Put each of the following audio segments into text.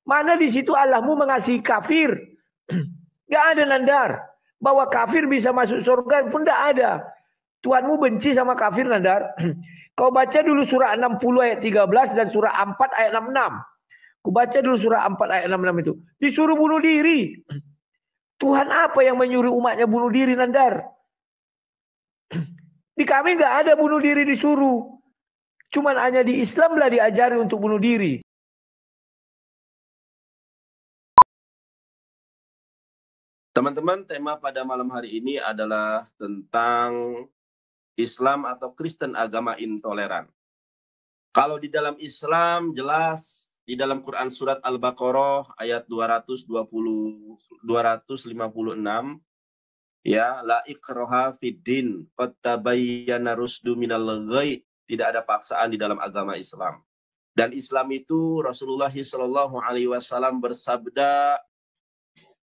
Mana di situ Allahmu mengasihi kafir? Gak ada Nandar. Bahwa kafir bisa masuk surga pun tidak ada. Tuhanmu benci sama kafir Nandar. Kau baca dulu surah 60 ayat 13 dan surah 4 ayat 66. Kau baca dulu surah 4 ayat 66 itu. Disuruh bunuh diri. Tuhan apa yang menyuruh umatnya bunuh diri Nandar? Di kami nggak ada bunuh diri disuruh. Cuman hanya di Islam lah diajari untuk bunuh diri. Teman-teman, tema pada malam hari ini adalah tentang Islam atau Kristen agama intoleran. Kalau di dalam Islam jelas di dalam Quran surat Al-Baqarah ayat 256 ya, la ikraha fiddin qad tabayyana rusdu minal ghayy, tidak ada paksaan di dalam agama Islam. Dan Islam itu Rasulullah sallallahu alaihi wasallam bersabda,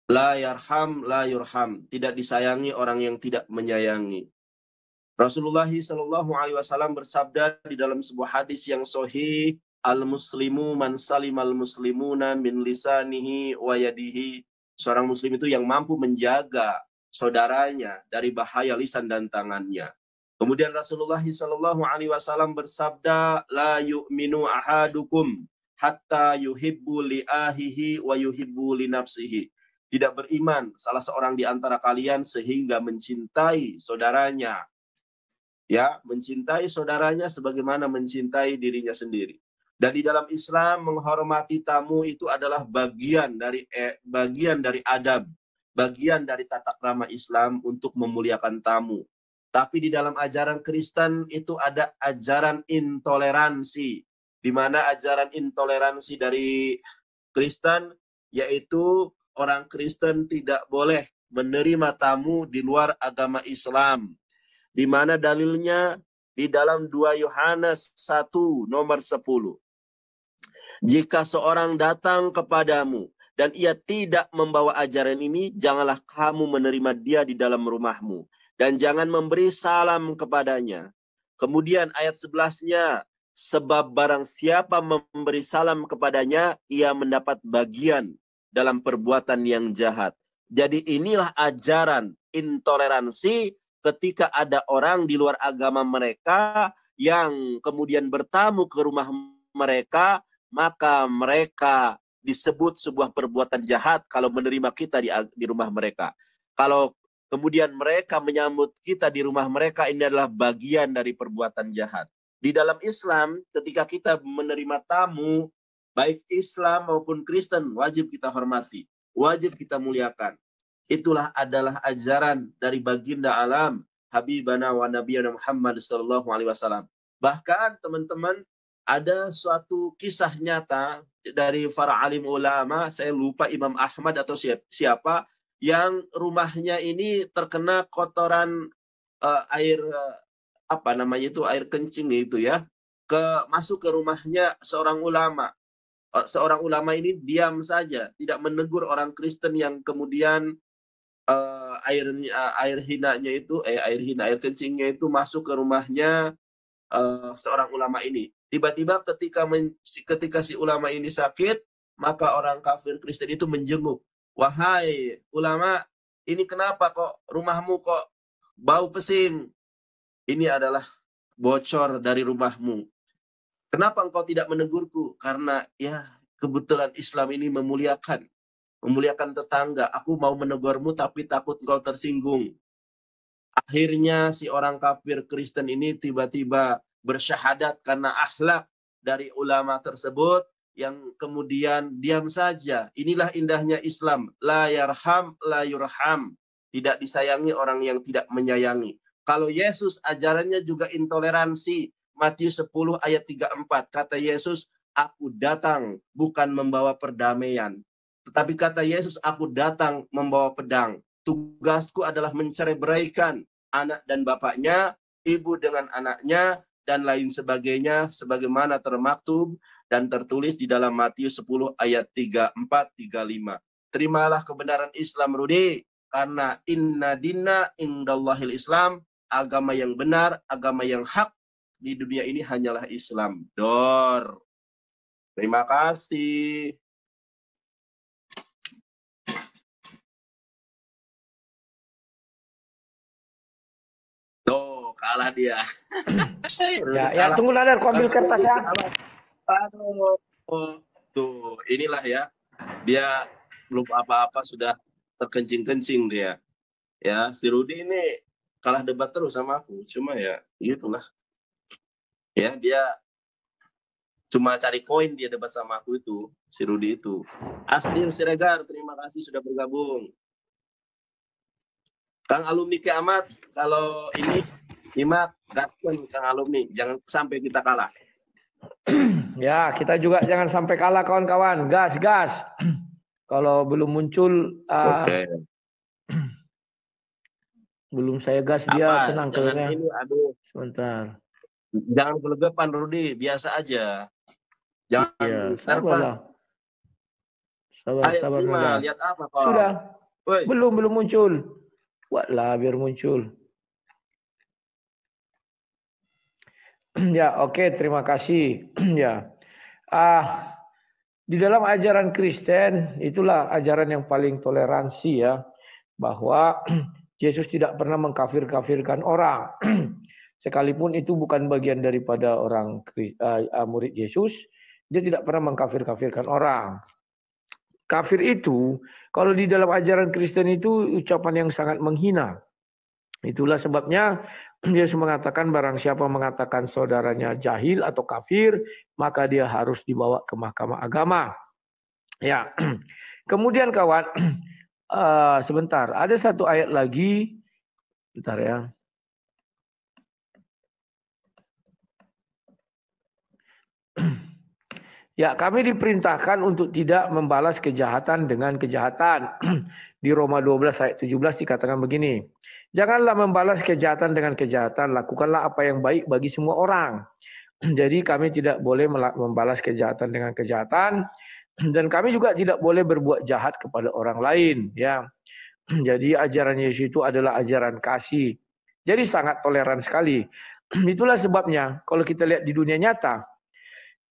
la yarham la yurham, tidak disayangi orang yang tidak menyayangi. Rasulullah sallallahu alaihi wasallam bersabda di dalam sebuah hadis yang sahih, al-muslimu man salimal muslimuna min lisanihi wa yadihi. Seorang muslim itu yang mampu menjaga saudaranya dari bahaya lisan dan tangannya. Kemudian Rasulullah sallallahu alaihi wasallam bersabda, la yu'minu ahadukum hatta yuhibbu li ahihi wa yuhibbu li nafsihi. Tidak beriman salah seorang di antara kalian sehingga mencintai saudaranya, ya, mencintai saudaranya sebagaimana mencintai dirinya sendiri. Dan di dalam Islam menghormati tamu itu adalah bagian dari adab, bagian dari tata krama Islam untuk memuliakan tamu. Tapi di dalam ajaran Kristen itu ada ajaran intoleransi, di mana ajaran intoleransi dari Kristen yaitu orang Kristen tidak boleh menerima tamu di luar agama Islam. Di mana dalilnya di dalam 2 Yohanes 1 nomor 10. Jika seorang datang kepadamu dan ia tidak membawa ajaran ini, janganlah kamu menerima dia di dalam rumahmu. Dan jangan memberi salam kepadanya. Kemudian ayat 11-nya, sebab barang siapa memberi salam kepadanya, ia mendapat bagian dalam perbuatan yang jahat. Jadi inilah ajaran intoleransi ketika ada orang di luar agama mereka yang kemudian bertamu ke rumah mereka, maka mereka disebut sebuah perbuatan jahat kalau menerima kita di rumah mereka. Kalau kemudian mereka menyambut kita di rumah mereka, ini adalah bagian dari perbuatan jahat. Di dalam Islam, ketika kita menerima tamu, baik Islam maupun Kristen, wajib kita hormati, wajib kita muliakan. Itulah adalah ajaran dari baginda alam, Habibana wa Nabiyana Muhammad sallallahu alaihi wasallam. Bahkan teman-teman, ada suatu kisah nyata dari para alim ulama, saya lupa Imam Ahmad atau siapa, yang rumahnya ini terkena kotoran air air kencing itu ya, masuk ke rumahnya seorang ulama. Seorang ulama ini diam saja, tidak menegur orang Kristen yang kemudian air kencingnya itu masuk ke rumahnya seorang ulama ini. Tiba-tiba ketika si ulama ini sakit, maka orang kafir Kristen itu menjenguk. Wahai ulama, ini kenapa kok rumahmu kok bau pesing? Ini adalah bocor dari rumahmu. Kenapa engkau tidak menegurku? Karena ya kebetulan Islam ini memuliakan tetangga. Aku mau menegurmu tapi takut engkau tersinggung. Akhirnya si orang kafir Kristen ini tiba-tiba bersyahadat karena akhlak dari ulama tersebut, yang kemudian diam saja. Inilah indahnya Islam. La yarham la yurham. Tidak disayangi orang yang tidak menyayangi. Kalau Yesus ajarannya juga intoleransi. Matius 10 ayat 34. Kata Yesus, aku datang bukan membawa perdamaian. Tetapi kata Yesus, aku datang membawa pedang. Tugasku adalah mencerai-beraikan anak dan bapaknya, ibu dengan anaknya, dan lain sebagainya, sebagaimana termaktub dan tertulis di dalam Matius 10 ayat 34-35. Terimalah kebenaran Islam, Rudi, karena inna dinna indallahil Islam, agama yang benar, agama yang hak di dunia ini hanyalah Islam. Dor. Terima kasih. kalah dia. Ya, tunggu Nadar, ku ambil kertas ya. Aduh, tuh inilah ya, dia belum apa-apa sudah terkencing-kencing dia. Ya, si Rudi ini kalah debat terus sama aku, cuma ya gitulah. Ya, dia cuma cari koin dia debat sama aku itu, si Rudi itu. Asdin Siregar, terima kasih sudah bergabung. Kang alumni kiamat, kalau ini nyimak gaskan Kang alumni, jangan sampai kita kalah. Ya, kita juga jangan sampai kalah kawan-kawan. Gas. Kalau belum muncul, belum saya gas dia tenang jangan ini, aduh. Sebentar. Jangan kelegepan Rudi, biasa aja. Jangan nervous. Sabar. Lihat apa kau? Sudah. Woy. Belum muncul. Buatlah biar muncul. Ya, oke, terima kasih. Ya. Di dalam ajaran Kristen, itulah ajaran yang paling toleransi ya, bahwa Yesus tidak pernah mengkafir-kafirkan orang. Sekalipun itu bukan bagian daripada orang murid Yesus, dia tidak pernah mengkafir-kafirkan orang. Kafir itu, kalau di dalam ajaran Kristen itu ucapan yang sangat menghina. Itulah sebabnya Yesus mengatakan barang siapa mengatakan saudaranya jahil atau kafir, maka dia harus dibawa ke mahkamah agama. Ya, kemudian kawan, sebentar, ada satu ayat lagi, bentar ya. Ya, kami diperintahkan untuk tidak membalas kejahatan dengan kejahatan. Di Roma 12 ayat 17 dikatakan begini. Janganlah membalas kejahatan dengan kejahatan, lakukanlah apa yang baik bagi semua orang. Jadi kami tidak boleh membalas kejahatan dengan kejahatan, dan kami juga tidak boleh berbuat jahat kepada orang lain. Ya, jadi ajaran Yesus itu adalah ajaran kasih. Jadi sangat toleran sekali. Itulah sebabnya kalau kita lihat di dunia nyata,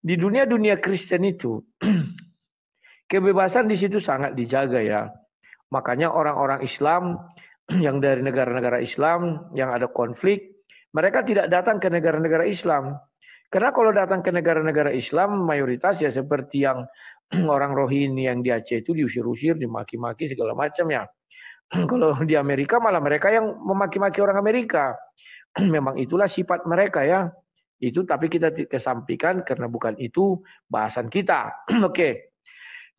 di dunia Kristen itu, kebebasan di situ sangat dijaga ya. Makanya orang-orang Islam yang dari negara-negara Islam yang ada konflik, mereka tidak datang ke negara-negara Islam. Karena kalau datang ke negara-negara Islam, mayoritas ya seperti yang orang Rohingya yang di Aceh itu diusir-usir, dimaki-maki segala macam ya. Kalau di Amerika malah mereka yang memaki-maki orang Amerika. Memang itulah sifat mereka ya. Itu tapi kita kesampingkan karena bukan itu bahasan kita. Oke.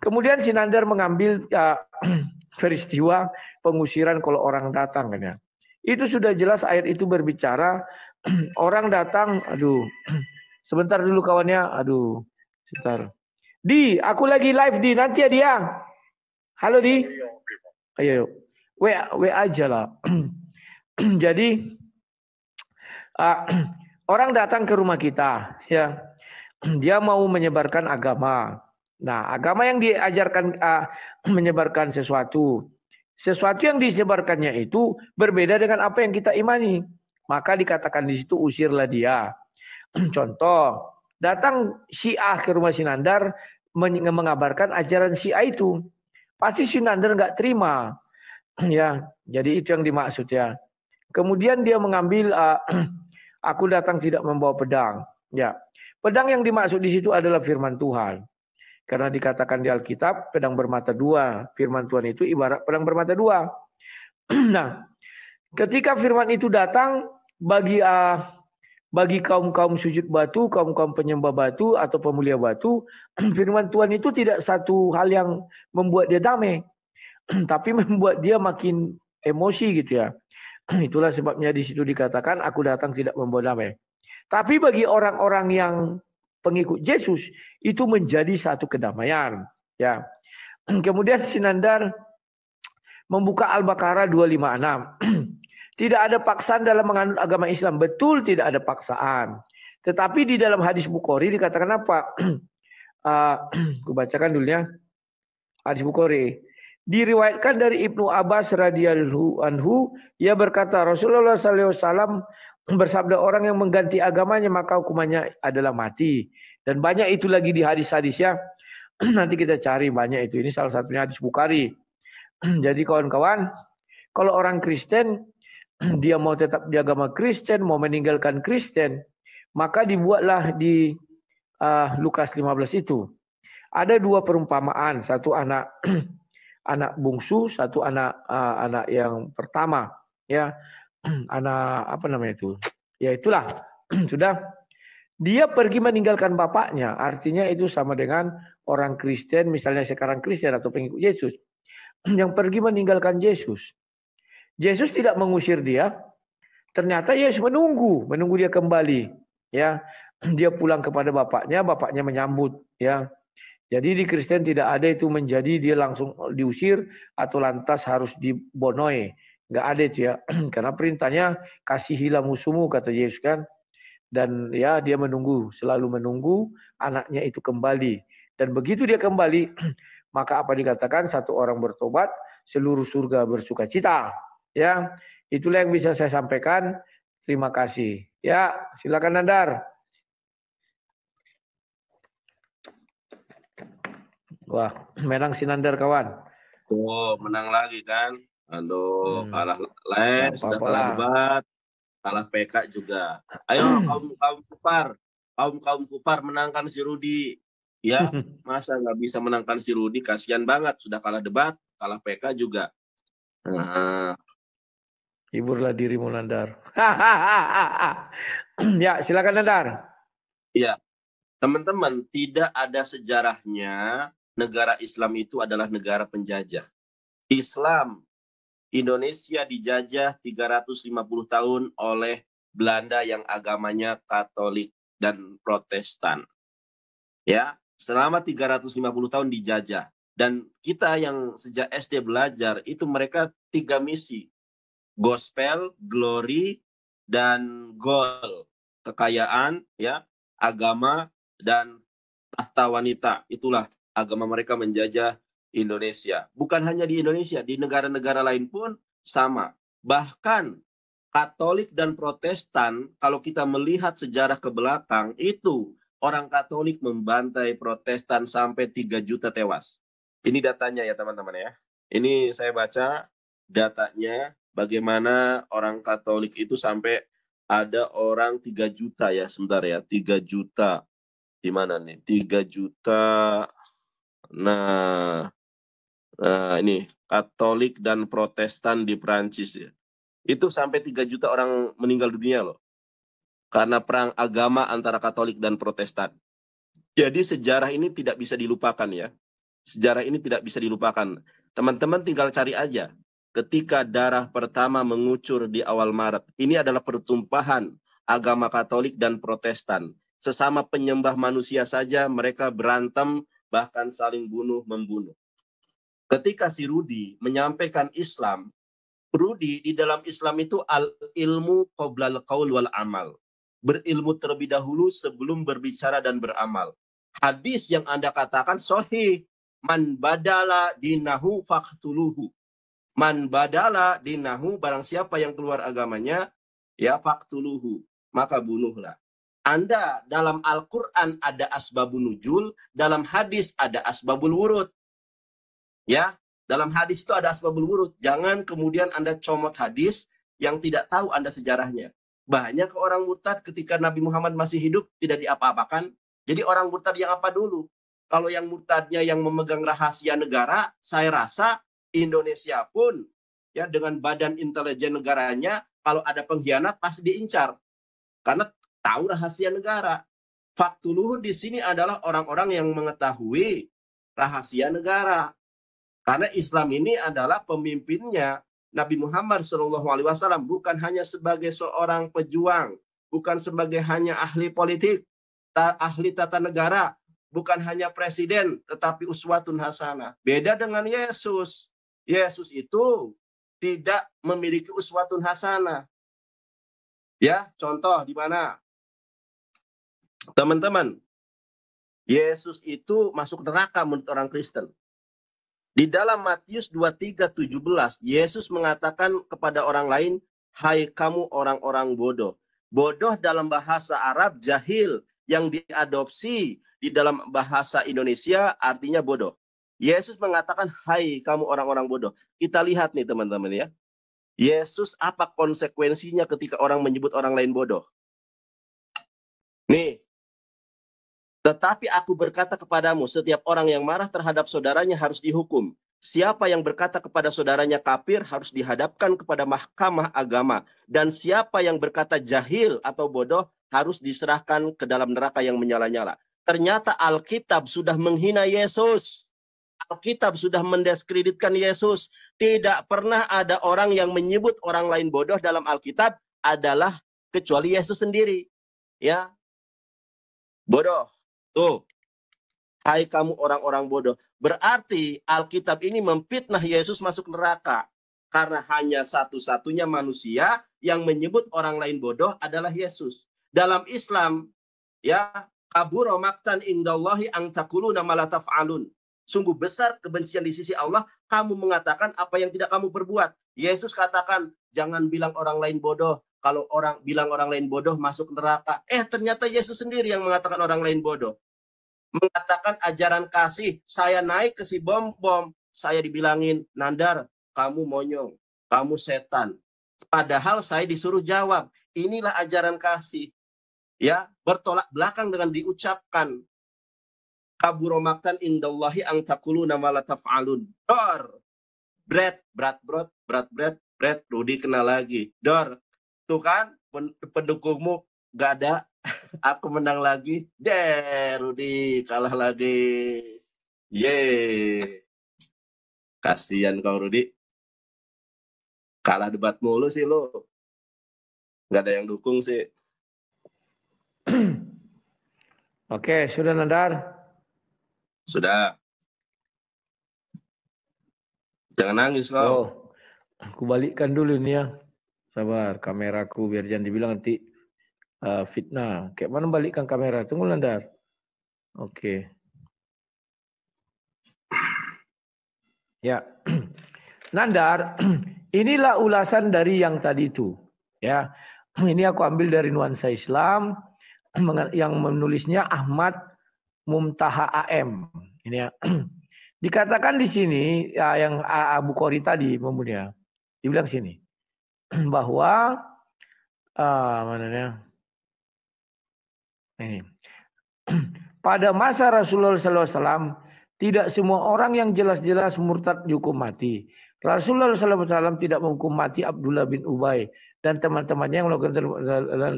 Kemudian Sinandar mengambil peristiwa pengusiran kalau orang datang kan ya. Itu sudah jelas ayat itu berbicara orang datang, sebentar dulu kawannya, sebentar. Di, aku lagi live di, nanti ya dia. Halo Di. Ayo. W aja lah. Jadi orang datang ke rumah kita, ya, dia mau menyebarkan agama. Nah, agama yang diajarkan menyebarkan sesuatu yang disebarkannya itu berbeda dengan apa yang kita imani. Maka dikatakan di situ usirlah dia. Contoh, datang Syiah ke rumah Sinandar mengabarkan ajaran Syiah itu, pasti Sinandar nggak terima, ya. Jadi itu yang dimaksud ya. Kemudian dia mengambil aku datang tidak membawa pedang. Ya, pedang yang dimaksud di situ adalah firman Tuhan. Karena dikatakan di Alkitab, pedang bermata dua. Firman Tuhan itu ibarat pedang bermata dua. Nah, ketika firman itu datang bagi kaum-kaum sujud batu, kaum-kaum penyembah batu atau pemulia batu, firman Tuhan itu tidak satu hal yang membuat dia damai, tapi membuat dia makin emosi gitu ya. Itulah sebabnya di situ dikatakan aku datang tidak membawa damai. Tapi bagi orang-orang yang pengikut Yesus itu menjadi satu kedamaian, ya. Kemudian Sinandar membuka Al-Baqarah 256. Tidak ada paksaan dalam menganut agama Islam. Betul tidak ada paksaan. Tetapi di dalam hadis Bukhari dikatakan apa? Aku bacakan dulu ya. Hadis Bukhari. Diriwayatkan dari Ibnu Abbas radhiyallahu anhu, ia berkata Rasulullah SAW bersabda orang yang mengganti agamanya maka hukumannya adalah mati. Dan banyak itu lagi di hadis-hadis ya. Nanti kita cari banyak itu. Ini salah satunya hadis Bukhari. Jadi kawan-kawan, kalau orang Kristen dia mau tetap di agama Kristen, mau meninggalkan Kristen, maka dibuatlah di Lukas 15 itu. Ada dua perumpamaan, satu anak anak bungsu, satu anak yang pertama, ya. Anak apa namanya itu? Ya itulah. Sudah, dia pergi meninggalkan bapaknya, artinya itu sama dengan orang Kristen, misalnya sekarang Kristen atau pengikut Yesus, yang pergi meninggalkan Yesus. Yesus tidak mengusir dia, ternyata Yesus menunggu dia kembali, ya. Dia pulang kepada bapaknya menyambut, ya. Jadi di Kristen tidak ada itu menjadi dia langsung diusir atau lantas harus dibonoi. Enggak ada itu ya. Karena perintahnya kasihilah musuhmu, kata Yesus kan. Dan ya dia menunggu, selalu menunggu anaknya itu kembali. Dan begitu dia kembali, maka apa dikatakan, satu orang bertobat, seluruh surga bersukacita. Ya, itulah yang bisa saya sampaikan. Terima kasih. Ya, silakan Nandar. Wah, menang si Nandar kawan. Oh, menang lagi kan? Aduh, kalah les, sudah kalah debat, kalah PK juga. Ayo kaum kupar menangkan si Rudi. Ya, masa nggak bisa menangkan si Rudi? Kasihan banget, sudah kalah debat, kalah PK juga. Hiburlah dirimu Nandar. Ya, silakan Nandar. Ya, teman-teman, tidak ada sejarahnya negara Islam itu adalah negara penjajah. Indonesia dijajah 350 tahun oleh Belanda yang agamanya Katolik dan Protestan. Ya, selama 350 tahun dijajah. Dan kita yang sejak SD belajar itu mereka 3 misi. Gospel, glory, dan goal. Kekayaan, ya, agama, dan tahta wanita. Itulah agama mereka menjajah Indonesia. Bukan hanya di Indonesia, di negara-negara lain pun sama. Bahkan Katolik dan Protestan, kalau kita melihat sejarah ke belakang, itu orang Katolik membantai Protestan sampai 3 juta tewas. Ini datanya ya teman-teman ya. Ini saya baca datanya bagaimana orang Katolik itu sampai ada orang 3 juta ya, sebentar ya, 3 juta. Di mana nih? 3 juta. Nah, ini Katolik dan Protestan di Prancis ya. Itu sampai 3 juta orang meninggal dunia loh. Karena perang agama antara Katolik dan Protestan. Jadi sejarah ini tidak bisa dilupakan ya. Sejarah ini tidak bisa dilupakan. Teman-teman tinggal cari aja. Ketika darah pertama mengucur di awal Maret, ini adalah pertumpahan agama Katolik dan Protestan. Sesama penyembah manusia saja mereka berantem, bahkan saling bunuh-membunuh. Ketika si Rudi menyampaikan Islam, Rudi di dalam Islam itu al-ilmu qoblal qaul wal amal. Berilmu terlebih dahulu sebelum berbicara dan beramal. Hadis yang Anda katakan sahih. Man badala dinahu faqtuluhu. Man badala dinahu, barang siapa yang keluar agamanya, ya faqtuluhu, maka bunuhlah. Anda dalam Al-Quran ada asbabun nuzul, dalam hadis ada asbabul wurud. Ya, dalam hadis itu ada asbabul wurud. Jangan kemudian Anda comot hadis yang tidak tahu Anda sejarahnya. Banyak orang murtad ketika Nabi Muhammad masih hidup tidak diapa-apakan. Jadi orang murtad yang apa dulu? Kalau yang murtadnya yang memegang rahasia negara, saya rasa Indonesia pun ya dengan badan intelijen negaranya, kalau ada pengkhianat pasti diincar. Karena tahu rahasia negara. Faktuluhu di sini adalah orang-orang yang mengetahui rahasia negara. Karena Islam ini adalah pemimpinnya Nabi Muhammad SAW, bukan hanya sebagai seorang pejuang, bukan sebagai hanya ahli politik, ahli tata negara, bukan hanya presiden, tetapi uswatun hasanah. Beda dengan Yesus. Yesus itu tidak memiliki uswatun hasanah. Ya, contoh di mana? Teman-teman, Yesus itu masuk neraka menurut orang Kristen. Di dalam Matius 23:17, Yesus mengatakan kepada orang lain, hai kamu orang-orang bodoh. Bodoh dalam bahasa Arab, jahil, yang diadopsi di dalam bahasa Indonesia artinya bodoh. Yesus mengatakan, hai kamu orang-orang bodoh. Kita lihat nih teman-teman ya. Yesus apa konsekuensinya ketika orang menyebut orang lain bodoh? Nih, tetapi aku berkata kepadamu, setiap orang yang marah terhadap saudaranya harus dihukum. Siapa yang berkata kepada saudaranya kafir harus dihadapkan kepada mahkamah agama. Dan siapa yang berkata jahil atau bodoh harus diserahkan ke dalam neraka yang menyala-nyala. Ternyata Alkitab sudah menghina Yesus. Alkitab sudah mendiskreditkan Yesus. Tidak pernah ada orang yang menyebut orang lain bodoh dalam Alkitab adalah kecuali Yesus sendiri. Ya, bodoh. Tuh, hai kamu orang-orang bodoh. Berarti Alkitab ini memfitnah Yesus masuk neraka. Karena hanya satu-satunya manusia yang menyebut orang lain bodoh adalah Yesus. Dalam Islam, ya, kabura maqtan indallahi ang taquluna ma la taf'alun. Sungguh besar kebencian di sisi Allah, kamu mengatakan apa yang tidak kamu perbuat. Yesus katakan, jangan bilang orang lain bodoh. Kalau orang bilang orang lain bodoh, masuk neraka. Ternyata Yesus sendiri yang mengatakan orang lain bodoh. Mengatakan ajaran kasih, saya naik ke si bom-bom. Saya dibilangin, Nandar, kamu monyong, kamu setan. Padahal saya disuruh jawab, inilah ajaran kasih. Ya, bertolak belakang dengan diucapkan. Kabura maqtan indallahi ang taquluna ma la taf'alun. Dor. Bread, Rudi kena lagi. Dor. Tuh kan, pendukungmu gak ada. Aku menang lagi. Rudi kalah lagi. Yeay. Kasian kau, Rudi. Kalah debat mulu sih lo. Gak ada yang dukung sih. Oke, sudah Nandar? Sudah. Jangan nangis kau. Oh, aku balikkan dulu nih ya. Sabar, kameraku biar jangan dibilang nanti fitnah. Kayak mana balikkan kamera? Tunggu Nandar. Oke. Ya. Nandar, inilah ulasan dari yang tadi itu. Ya. Ini aku ambil dari Nuansa Islam yang menulisnya Ahmad Mumtaha AM. Ini ya. Dikatakan di sini ya, yang Abu Qori tadi memulia. Dibilang sini bahwa ini pada masa Rasulullah SAW tidak semua orang yang jelas-jelas murtad dihukum mati. Rasulullah SAW tidak menghukum mati Abdullah bin Ubay dan teman-temannya yang melakukan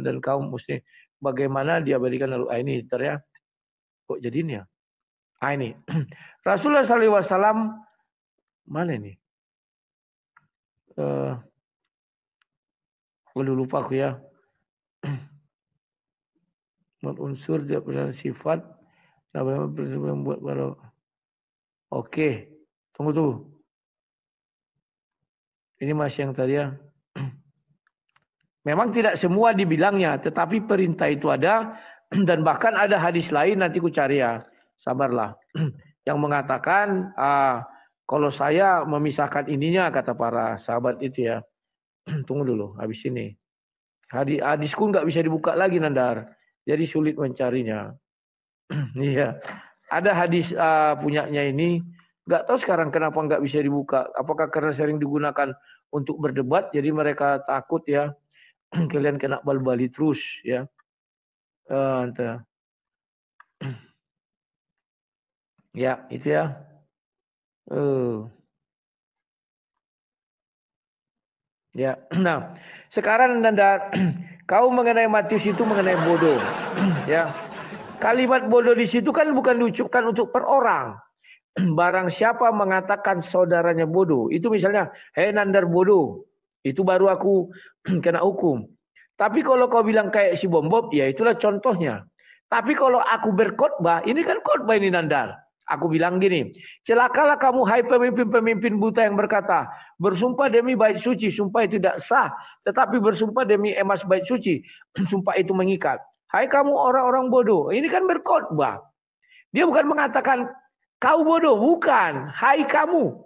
dan kaum muslim. Bagaimana dia berikan lalu ini ya. Kok jadi ini ya? Ini Rasulullah SAW mana ini? Lupa aku ya. Unsur dia punya sifat membuat baru. Oke, tunggu tuh. Ini masih yang tadi ya. Memang tidak semua dibilangnya, tetapi perintah itu ada dan bahkan ada hadis lain nanti ku cari ya. Sabarlah. Yang mengatakan kalau saya memisahkan ininya kata para sahabat itu ya. Tunggu dulu habis ini. Hadisku nggak bisa dibuka lagi Nandar. Jadi sulit mencarinya. Iya. Ada hadis punyanya ini. Nggak tahu sekarang kenapa nggak bisa dibuka. Apakah karena sering digunakan untuk berdebat. Jadi mereka takut ya. Kalian kena bal-bali terus ya. Ya itu ya. Ya, nah sekarang Nanda, kau mengenai Matius itu mengenai bodoh, ya. Kalimat bodoh di situ kan bukan diucapkan untuk per orang. Barang siapa mengatakan saudaranya bodoh, itu misalnya, hei Nandar bodoh, itu baru aku kena hukum. Tapi kalau kau bilang kayak si Bom-Bom, ya itulah contohnya. Tapi kalau aku berkhotbah, ini kan khotbah ini Nandar. Aku bilang gini, celakalah kamu hai pemimpin-pemimpin buta yang berkata, bersumpah demi bait suci, sumpah itu tidak sah, tetapi bersumpah demi emas bait suci, sumpah itu mengikat. Hai kamu orang-orang bodoh, ini kan berkhotbah. Dia bukan mengatakan kau bodoh, bukan, hai kamu.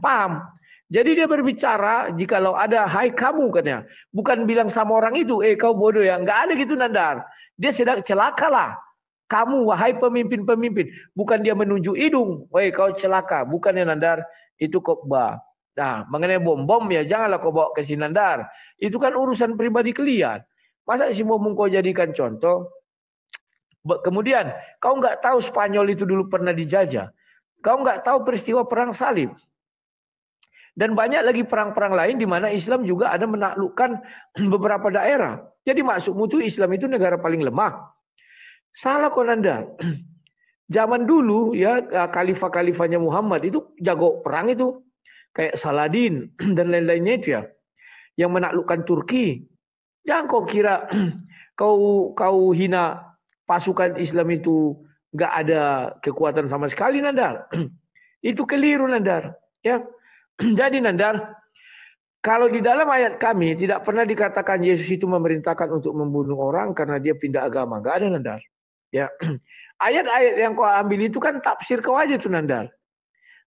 Paham? Jadi dia berbicara jikalau ada hai kamu katanya, bukan bilang sama orang itu, kau bodoh ya, enggak ada gitu Nandar. Dia sedang celakalah. Kamu wahai pemimpin-pemimpin. Bukan dia menunjuk hidung. Wahai kau celaka. Bukan ya Nandar. Itu khotbah. Nah, mengenai bom-bom ya janganlah kau bawa ke Sinandar. Itu kan urusan pribadi kalian. Masa si bom kau jadikan contoh? Kemudian, kau nggak tahu Spanyol itu dulu pernah dijajah. Kau nggak tahu peristiwa perang salib. Dan banyak lagi perang-perang lain di mana Islam juga ada menaklukkan beberapa daerah. Jadi maksudmu itu Islam itu negara paling lemah. Salah kau Nanda. Zaman dulu ya khalifah-khalifahnya Muhammad itu jago perang itu. Kayak Saladin dan lain-lainnya itu ya. Yang menaklukkan Turki. Jangan kau kira kau hina pasukan Islam itu nggak ada kekuatan sama sekali Nandar. Itu keliru Nandar. Ya. Jadi Nandar, kalau di dalam ayat kami tidak pernah dikatakan Yesus itu memerintahkan untuk membunuh orang karena dia pindah agama. Nggak ada Nandar. Ya. Ayat-ayat yang kau ambil itu kan tafsir kau aja tuh Nandar.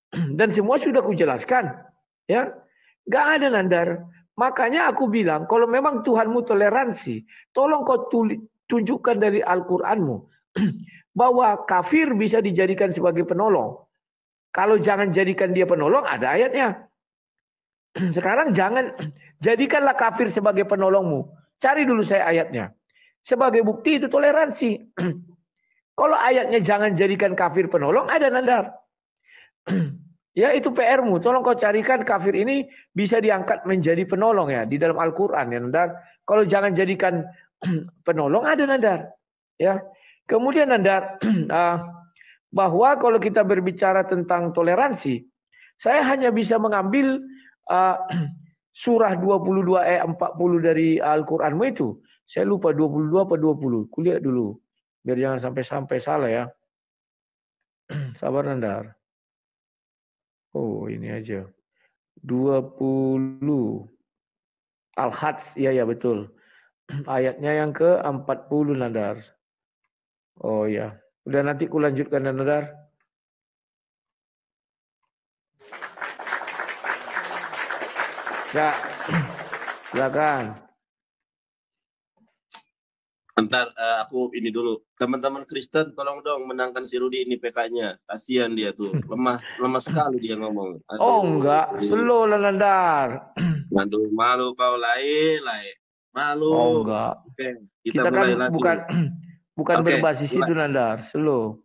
Dan semua sudah kujelaskan. Ya. Nggak ada Nandar. Makanya aku bilang, kalau memang Tuhanmu toleransi, tolong kau tunjukkan dari Al-Quranmu bahwa kafir bisa dijadikan sebagai penolong. Kalau jangan jadikan dia penolong, ada ayatnya. Sekarang jangan jadikanlah kafir sebagai penolongmu. Cari dulu saya ayatnya. Sebagai bukti itu toleransi. Kalau ayatnya jangan jadikan kafir penolong, ada Nandar. Ya itu PR-mu. Tolong kau carikan kafir ini bisa diangkat menjadi penolong ya di dalam Al-Quran ya Nandar. Kalau jangan jadikan penolong ada Nandar. Ya. Kemudian Nandar bahwa kalau kita berbicara tentang toleransi, saya hanya bisa mengambil surah 22 ayat 40 dari Al-Quranmu itu. Saya lupa 22 apa 20. Kulihat dulu. Biar jangan sampai salah ya. Sabar Nandar. Oh ini aja. 20. Al-Hajj. Iya betul. Ayatnya yang ke-40 Nandar. Oh ya. Udah nanti ku lanjutkan Nandar. Ya. Silakan. Bentar, aku ini dulu. Teman-teman Kristen, tolong dong menangkan si Rudi ini PK-nya. Kasihan dia tuh, lemah sekali dia ngomong. Aduh. Oh enggak, slow lah Nandar. Aduh, malu kau lain. Malu. Oh enggak. Oke, kita mulai kan lagi. bukan berbasis itu Nandar, slow.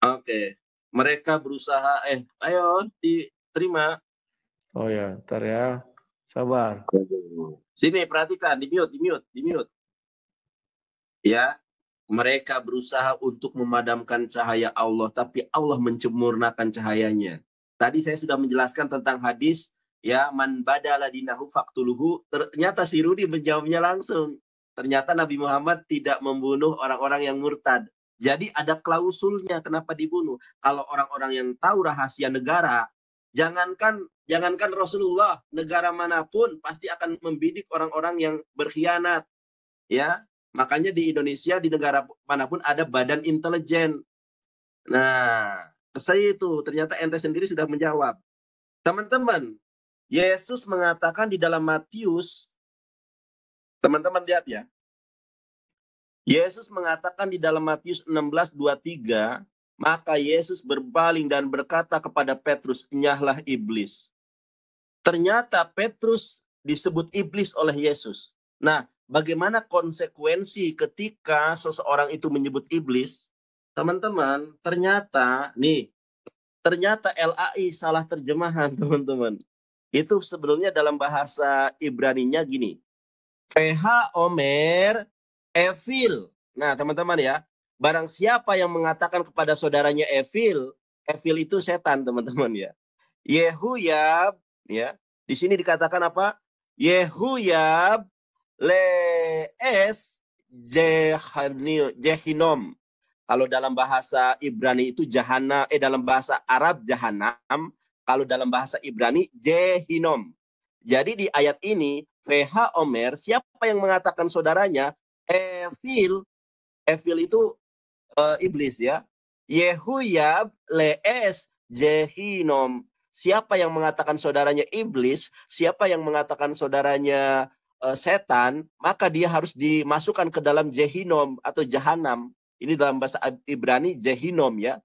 Oke. Mereka berusaha, ayo diterima. Oh ya, ntar ya. Sabar. Sini perhatikan, di mute. Ya, mereka berusaha untuk memadamkan cahaya Allah, tapi Allah mencemurnakan cahayanya. Tadi saya sudah menjelaskan tentang hadis, ya, man badala dinahu faktuluhu. Ternyata si Rudi menjawabnya langsung. Ternyata Nabi Muhammad tidak membunuh orang-orang yang murtad. Jadi ada klausulnya kenapa dibunuh. Kalau orang-orang yang tahu rahasia negara, jangankan Rasulullah, negara manapun pasti akan membidik orang-orang yang berkhianat. Ya, makanya di Indonesia, di negara manapun ada badan intelijen. Nah, saya itu ternyata ente sendiri sudah menjawab. Teman-teman, Yesus mengatakan di dalam Matius, teman-teman lihat ya. Yesus mengatakan di dalam Matius 16:23, maka Yesus berpaling dan berkata kepada Petrus, "Enyahlah iblis." Ternyata Petrus disebut iblis oleh Yesus. Nah, bagaimana konsekuensi ketika seseorang itu menyebut iblis? Teman-teman, ternyata LAI salah terjemahan, teman-teman. Itu sebenarnya dalam bahasa Ibraninya gini. PH Omer Evil. Nah, teman-teman ya, barang siapa yang mengatakan kepada saudaranya Evil itu setan, teman-teman ya. Yehuyab, ya. Di sini dikatakan apa? Yehuyab lees jehinom. Kalau dalam bahasa Ibrani itu dalam bahasa Arab jahanam, kalau dalam bahasa Ibrani jehinom. Jadi di ayat ini VH Omer, siapa yang mengatakan saudaranya Evil itu iblis ya. Yehuyab lees jehinom. Siapa yang mengatakan saudaranya iblis, siapa yang mengatakan saudaranya setan, maka dia harus dimasukkan ke dalam jehinom atau jahanam. Ini dalam bahasa Ibrani jehinom ya.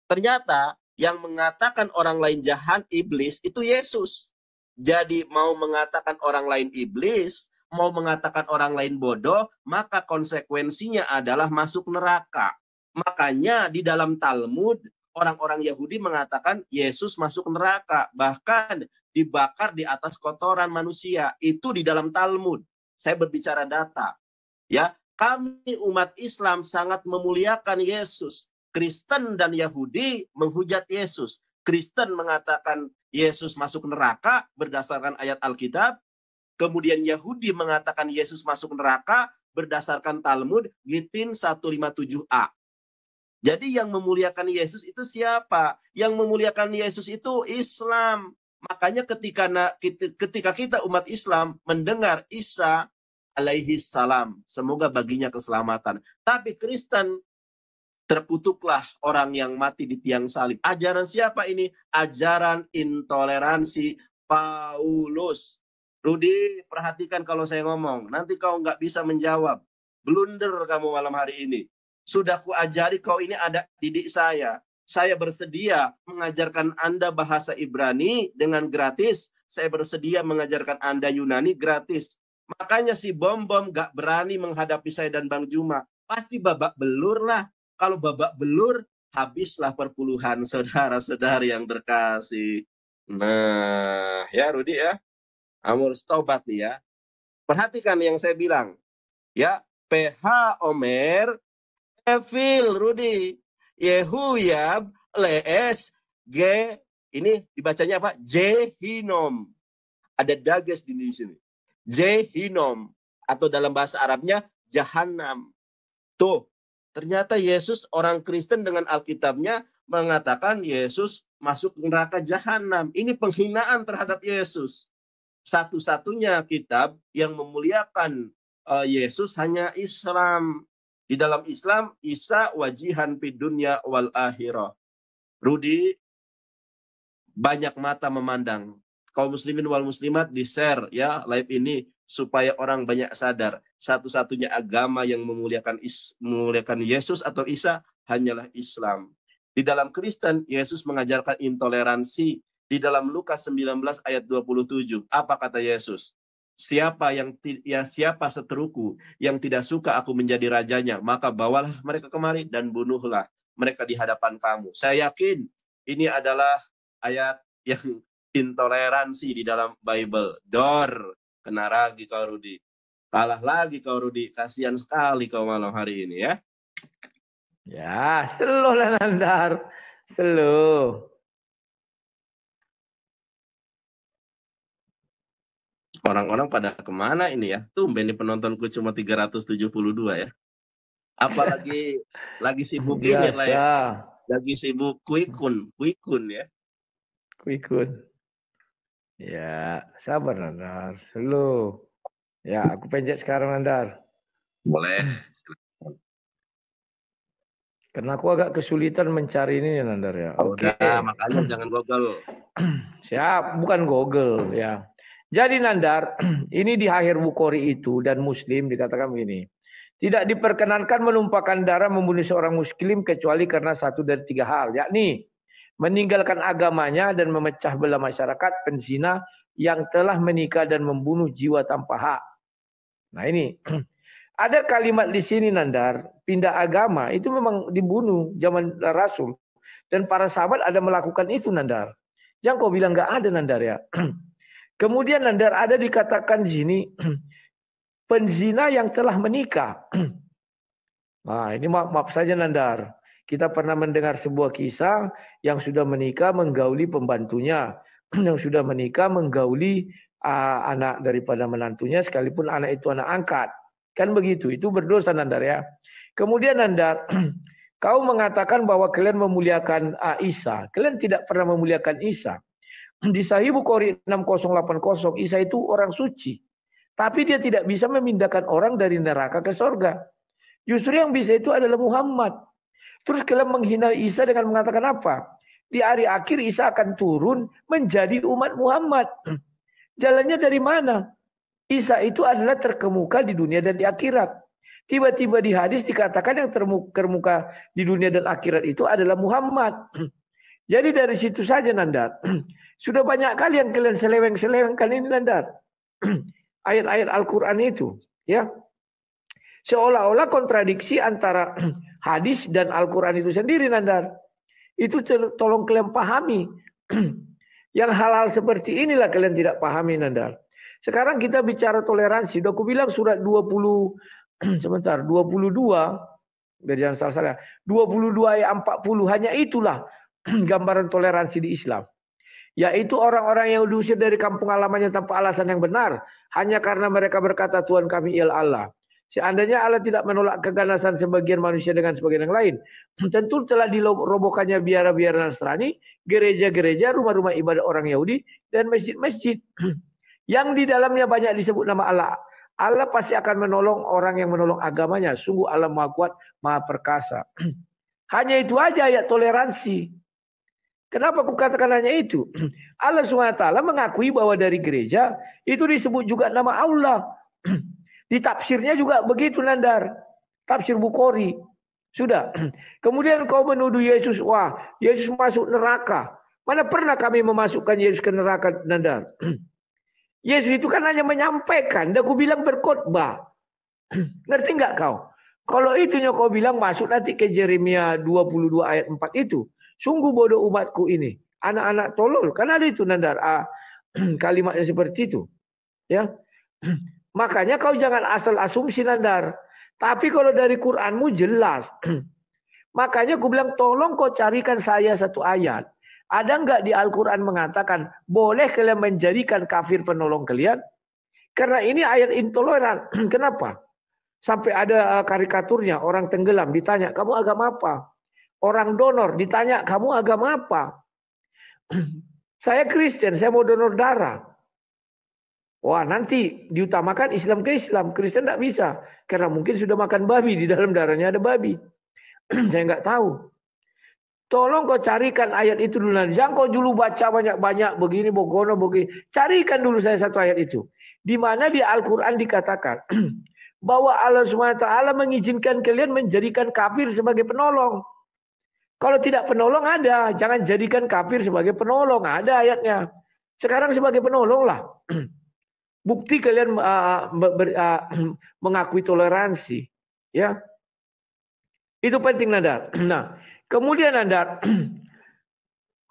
Ternyata Yang mengatakan orang lain jahat, iblis, itu Yesus. Jadi mau mengatakan orang lain iblis, mau mengatakan orang lain bodoh, maka konsekuensinya adalah masuk neraka. Makanya di dalam Talmud, orang-orang Yahudi mengatakan Yesus masuk neraka. Bahkan dibakar di atas kotoran manusia. Itu di dalam Talmud. Saya berbicara data. Ya, kami umat Islam sangat memuliakan Yesus. Kristen dan Yahudi menghujat Yesus. Kristen mengatakan Yesus masuk neraka berdasarkan ayat Alkitab. Kemudian Yahudi mengatakan Yesus masuk neraka berdasarkan Talmud Gitin 157a. Jadi yang memuliakan Yesus itu siapa? Yang memuliakan Yesus itu Islam. Makanya ketika kita umat Islam mendengar Isa alaihi salam, semoga baginya keselamatan. Tapi Kristen, terkutuklah orang yang mati di tiang salib. Ajaran siapa ini? Ajaran intoleransi Paulus. Rudi, perhatikan kalau saya ngomong. Nanti kau nggak bisa menjawab. Blunder kamu malam hari ini. Sudah kuajari kau ini ada didik saya. Saya bersedia mengajarkan Anda bahasa Ibrani dengan gratis. Saya bersedia mengajarkan Anda Yunani gratis. Makanya si Bom-Bom gak berani menghadapi saya dan Bang Juma. Pasti babak belur lah. Kalau babak belur, habislah perpuluhan saudara-saudari yang terkasih. Nah, ya Rudi ya. Kamu harus tobat nih ya. Perhatikan yang saya bilang. Ya, PH Omer, Evil Rudi. Yehuyab, Les, G, ini dibacanya apa? Jehinom. Ada dages di sini. Jehinom. Atau dalam bahasa Arabnya, Jahannam. Tuh. Ternyata Yesus, orang Kristen dengan Alkitabnya mengatakan Yesus masuk neraka jahanam. Ini penghinaan terhadap Yesus. Satu-satunya kitab yang memuliakan Yesus hanya Islam. Di dalam Islam, Isa wajihan fid dunya wal akhirah. Rudi, banyak mata memandang. Kaum muslimin wal muslimat di-share ya live ini supaya orang banyak sadar. Satu-satunya agama yang memuliakan Yesus atau Isa hanyalah Islam. Di dalam Kristen, Yesus mengajarkan intoleransi. Di dalam Lukas 19 ayat 27, apa kata Yesus? Siapa seteruku yang tidak suka aku menjadi rajanya, maka bawalah mereka kemari dan bunuhlah mereka di hadapan kamu. Saya yakin ini adalah ayat yang intoleransi di dalam Bible. Dor, kena lagi kau Rudi. Kalah lagi kau Rudi. Kasihan sekali kau malam hari ini ya. Ya, slow lah Nandar. Slow. Orang-orang pada kemana ini ya? Tumben nih penontonku cuma 372 ya. Apalagi lagi sibuk ini lah ya. Lagi sibuk kuikun ya. Kuikun. Ya, sabar Nandar. Slow. Ya, aku pencet sekarang Nandar. Boleh. Karena aku agak kesulitan mencari ini Nandar ya. Oke. Makanya jangan Google. Siap, bukan Google ya. Jadi Nandar, ini di akhir Bukhari itu dan Muslim dikatakan begini. Tidak diperkenankan menumpahkan darah membunuh seorang muslim kecuali karena satu dari tiga hal. Yakni meninggalkan agamanya dan memecah belah masyarakat, penzina yang telah menikah dan membunuh jiwa tanpa hak. Nah ini, ada kalimat di sini Nandar, pindah agama itu memang dibunuh zaman Rasul. Dan para sahabat ada melakukan itu Nandar. Jangan kau bilang nggak ada Nandar ya. Kemudian Nandar ada dikatakan di sini, penzina yang telah menikah. Nah ini maaf saja Nandar. Kita pernah mendengar sebuah kisah yang sudah menikah menggauli pembantunya. Yang sudah menikah menggauli anak daripada menantunya sekalipun anak itu anak angkat. Kan begitu, itu berdosa Nandar ya. Kemudian Nandar, kau mengatakan bahwa kalian memuliakan Isa. Kalian tidak pernah memuliakan Isa. Di Sahih Bukhari 6080, Isa itu orang suci. Tapi dia tidak bisa memindahkan orang dari neraka ke surga. Justru yang bisa itu adalah Muhammad. Terus kalian menghina Isa dengan mengatakan apa? Di hari akhir Isa akan turun menjadi umat Muhammad. Jalannya dari mana? Isa itu adalah terkemuka di dunia dan di akhirat. Tiba-tiba di hadis dikatakan yang terkemuka di dunia dan akhirat itu adalah Muhammad. Jadi dari situ saja Nandar. Sudah banyak kali yang kalian seleweng-selewengkan ini Nandar. Ayat-ayat Al-Quran itu. Ya. Seolah-olah kontradiksi antara hadis dan Al-Quran itu sendiri Nandar. Itu tolong kalian pahami. Yang hal-hal seperti inilah kalian tidak pahami Nandar. Sekarang kita bicara toleransi. Aku bilang surat 20, sebentar, 22, biar jangan salah-salah. 22 ayat 40, hanya itulah gambaran toleransi di Islam. Yaitu orang-orang yang diusir dari kampung halamannya tanpa alasan yang benar. Hanya karena mereka berkata Tuhan kami ialah Allah. Seandainya Allah tidak menolak keganasan sebagian manusia dengan sebagian yang lain. Tentu telah dirobohkannya biara-biara Nasrani, gereja-gereja, rumah-rumah ibadah orang Yahudi, dan masjid-masjid. Yang di dalamnya banyak disebut nama Allah. Allah pasti akan menolong orang yang menolong agamanya. Sungguh Allah Maha Kuat, Maha Perkasa. Hanya itu aja ayat toleransi. Kenapa aku katakan hanya itu? Allah SWT mengakui bahwa dari gereja itu disebut juga nama Allah. Di tafsirnya juga begitu Nandar. Tafsir Bukhari. Sudah. Kemudian kau menuduh Yesus. Wah, Yesus masuk neraka. Mana pernah kami memasukkan Yesus ke neraka Nandar? Yesus itu kan hanya menyampaikan. Dan aku bilang berkhotbah. Ngerti nggak kau? Kalau itunya kau bilang masuk nanti ke Yeremia 22 ayat 4 itu. Sungguh bodoh umatku ini. Anak-anak tolol. Kan ada itu Nandar. Kalimatnya seperti itu. Ya. Makanya kau jangan asal asumsi Nandar. Tapi kalau dari Quranmu jelas. Makanya aku bilang tolong kau carikan saya satu ayat. Ada nggak di Al-Quran mengatakan boleh kalian menjadikan kafir penolong kalian? Karena ini ayat intoleran. Kenapa? Sampai ada karikaturnya orang tenggelam ditanya kamu agama apa? Orang donor ditanya, kamu agama apa? Saya Kristen, saya mau donor darah. Wah, nanti diutamakan Islam ke Islam. Kristen tidak bisa. Karena mungkin sudah makan babi. Di dalam darahnya ada babi. Saya nggak tahu. Tolong kau carikan ayat itu dulu. Jangan kau dulu baca banyak-banyak begini, bogono, begini. Carikan dulu saya satu ayat itu. Di mana di Al-Quran dikatakan bahwa Allah SWT mengizinkan kalian menjadikan kafir sebagai penolong. Kalau tidak penolong ada. Jangan jadikan kafir sebagai penolong. Ada ayatnya. Sekarang sebagai penolong lah. Bukti kalian mengakui toleransi. Ya. Itu penting Nandar. Nah. Kemudian Nandar.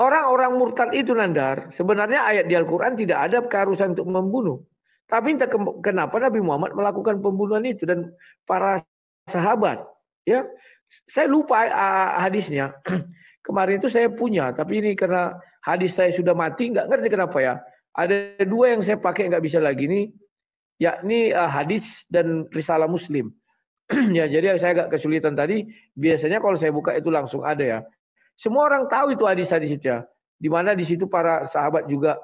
Orang-orang murtad itu Nandar. Sebenarnya ayat di Al-Quran tidak ada keharusan untuk membunuh. Tapi entah kenapa Nabi Muhammad melakukan pembunuhan itu. Dan para sahabat. Ya. Saya lupa hadisnya. Kemarin itu saya punya, tapi ini karena hadis saya sudah mati, nggak ngerti kenapa ya. Ada dua yang saya pakai nggak bisa lagi nih, yakni hadis dan risalah Muslim. Ya, jadi saya agak kesulitan tadi. Biasanya kalau saya buka itu langsung ada ya. Semua orang tahu itu hadis-hadis itu ya. Di mana di situ para sahabat juga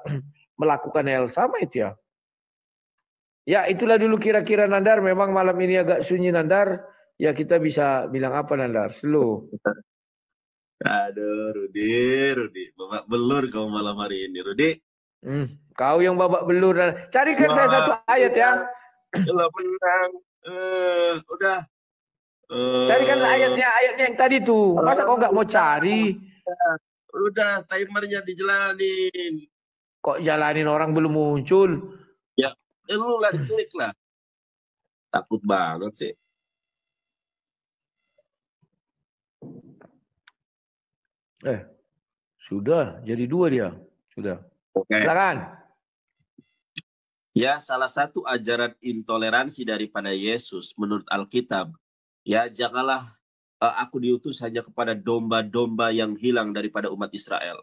melakukan hal sama itu ya. Ya, itulah dulu kira-kira Nandar. Memang malam ini agak sunyi Nandar. Ya kita bisa bilang apa Nandar? Slow. Aduh, Rudi. Babak belur kau malam hari ini, Rudi. Kau yang babak belur. Carikan saya satu ayat ya. Kalau menang. Udah. Carikan ayatnya yang tadi tuh. Masa kau nggak mau cari? Udah, timernya dijalanin. Kok jalanin orang belum muncul? Ya, lu lah diklik lah. Takut banget sih. Sudah, jadi dua dia. Sudah. Oke. Silakan. Ya, salah satu ajaran intoleransi daripada Yesus menurut Alkitab, ya janganlah aku diutus hanya kepada domba-domba yang hilang daripada umat Israel.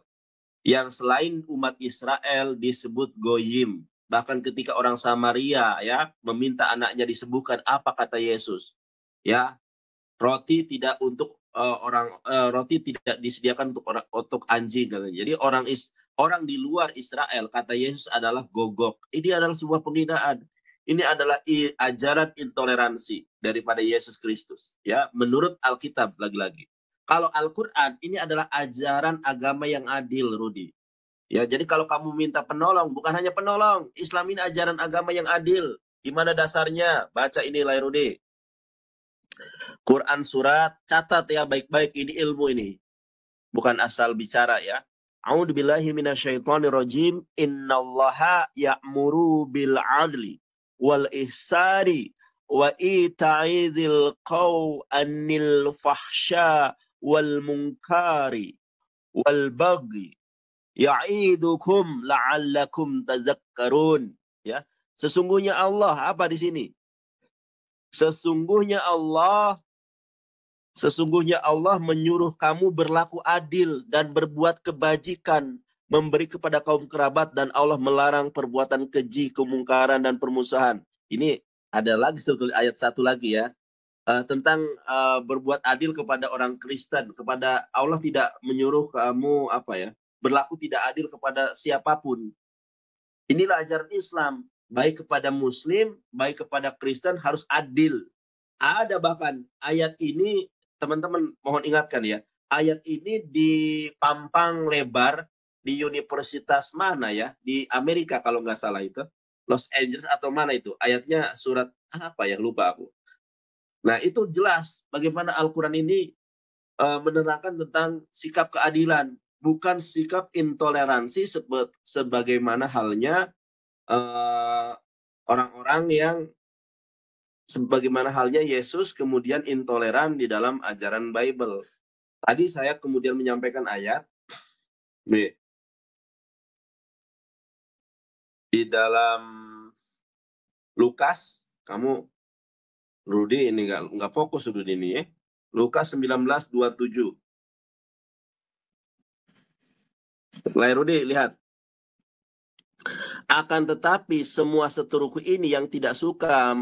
Yang selain umat Israel disebut goyim. Bahkan ketika orang Samaria ya meminta anaknya disembuhkan, apa kata Yesus? Ya, roti tidak untuk roti tidak disediakan untuk anjing katanya. Jadi orang di luar Israel kata Yesus adalah gogok. Ini adalah sebuah penghinaan. Ini adalah ajaran intoleransi daripada Yesus Kristus. Ya, menurut Alkitab lagi-lagi. Kalau Al-Quran ini adalah ajaran agama yang adil, Rudi. Ya, jadi kalau kamu minta penolong, bukan hanya penolong. Islam ini ajaran agama yang adil. Di mana dasarnya? Baca ini, Rudi. Quran surat, catat ya baik-baik ini ilmu ini. bukan asal bicara ya. A'udzubillahi minasyaitonirrajim. Innallaha ya'muru bil 'adli wal ihsani wa ita'i dzil qaw'anil fahsya wal munkari wal baghi ya'idukum la'allakum tazakkarun. Ya, sesungguhnya Allah apa di sini? Sesungguhnya Allah menyuruh kamu berlaku adil dan berbuat kebajikan, memberi kepada kaum kerabat, dan Allah melarang perbuatan keji, kemungkaran, dan permusuhan. Ini ada lagi ayat satu lagi ya, tentang berbuat adil kepada orang Kristen. Kepada Allah tidak menyuruh kamu berlaku tidak adil kepada siapapun. Inilah ajaran Islam, baik kepada Muslim, baik kepada Kristen harus adil. Ada bahkan ayat ini, teman-teman mohon ingatkan ya, ayat ini dipampang lebar di universitas mana ya, di Amerika kalau nggak salah itu, Los Angeles atau mana itu, ayatnya surat apa ya, lupa aku. Nah itu jelas bagaimana Al-Quran ini menerangkan tentang sikap keadilan, bukan sikap intoleransi sebagaimana halnya orang-orang yang sebagaimana halnya Yesus kemudian intoleran di dalam ajaran Bible. Tadi saya kemudian menyampaikan ayat nih, di dalam Lukas, kamu Rudi ini nggak fokus Rudi ini ya. Lukas 19:27. Lai Rudi lihat. Akan tetapi semua seteruku ini yang tidak suka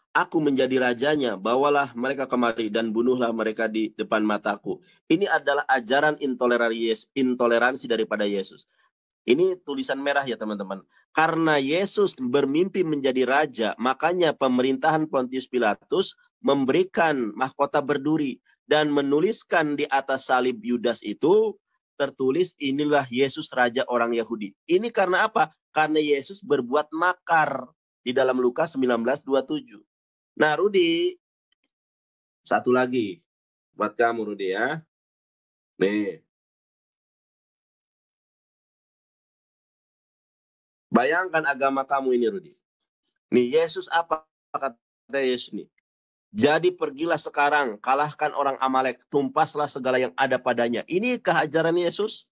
aku menjadi rajanya, bawalah mereka kemari dan bunuhlah mereka di depan mataku. Ini adalah ajaran intoleransi daripada Yesus. Ini tulisan merah ya teman-teman. Karena Yesus bermimpi menjadi raja, makanya pemerintahan Pontius Pilatus memberikan mahkota berduri dan menuliskan di atas salib Yudas itu tertulis, inilah Yesus raja orang Yahudi. Ini karena apa? Karena Yesus berbuat makar di dalam Lukas 19:27. Nah, Rudi, satu lagi buat kamu, Rudi ya. Nih. Bayangkan agama kamu ini, Rudi. Nih, Yesus apa kata Yesus nih? Jadi pergilah sekarang, kalahkan orang Amalek, tumpaslah segala yang ada padanya. Ini kehajaran Yesus.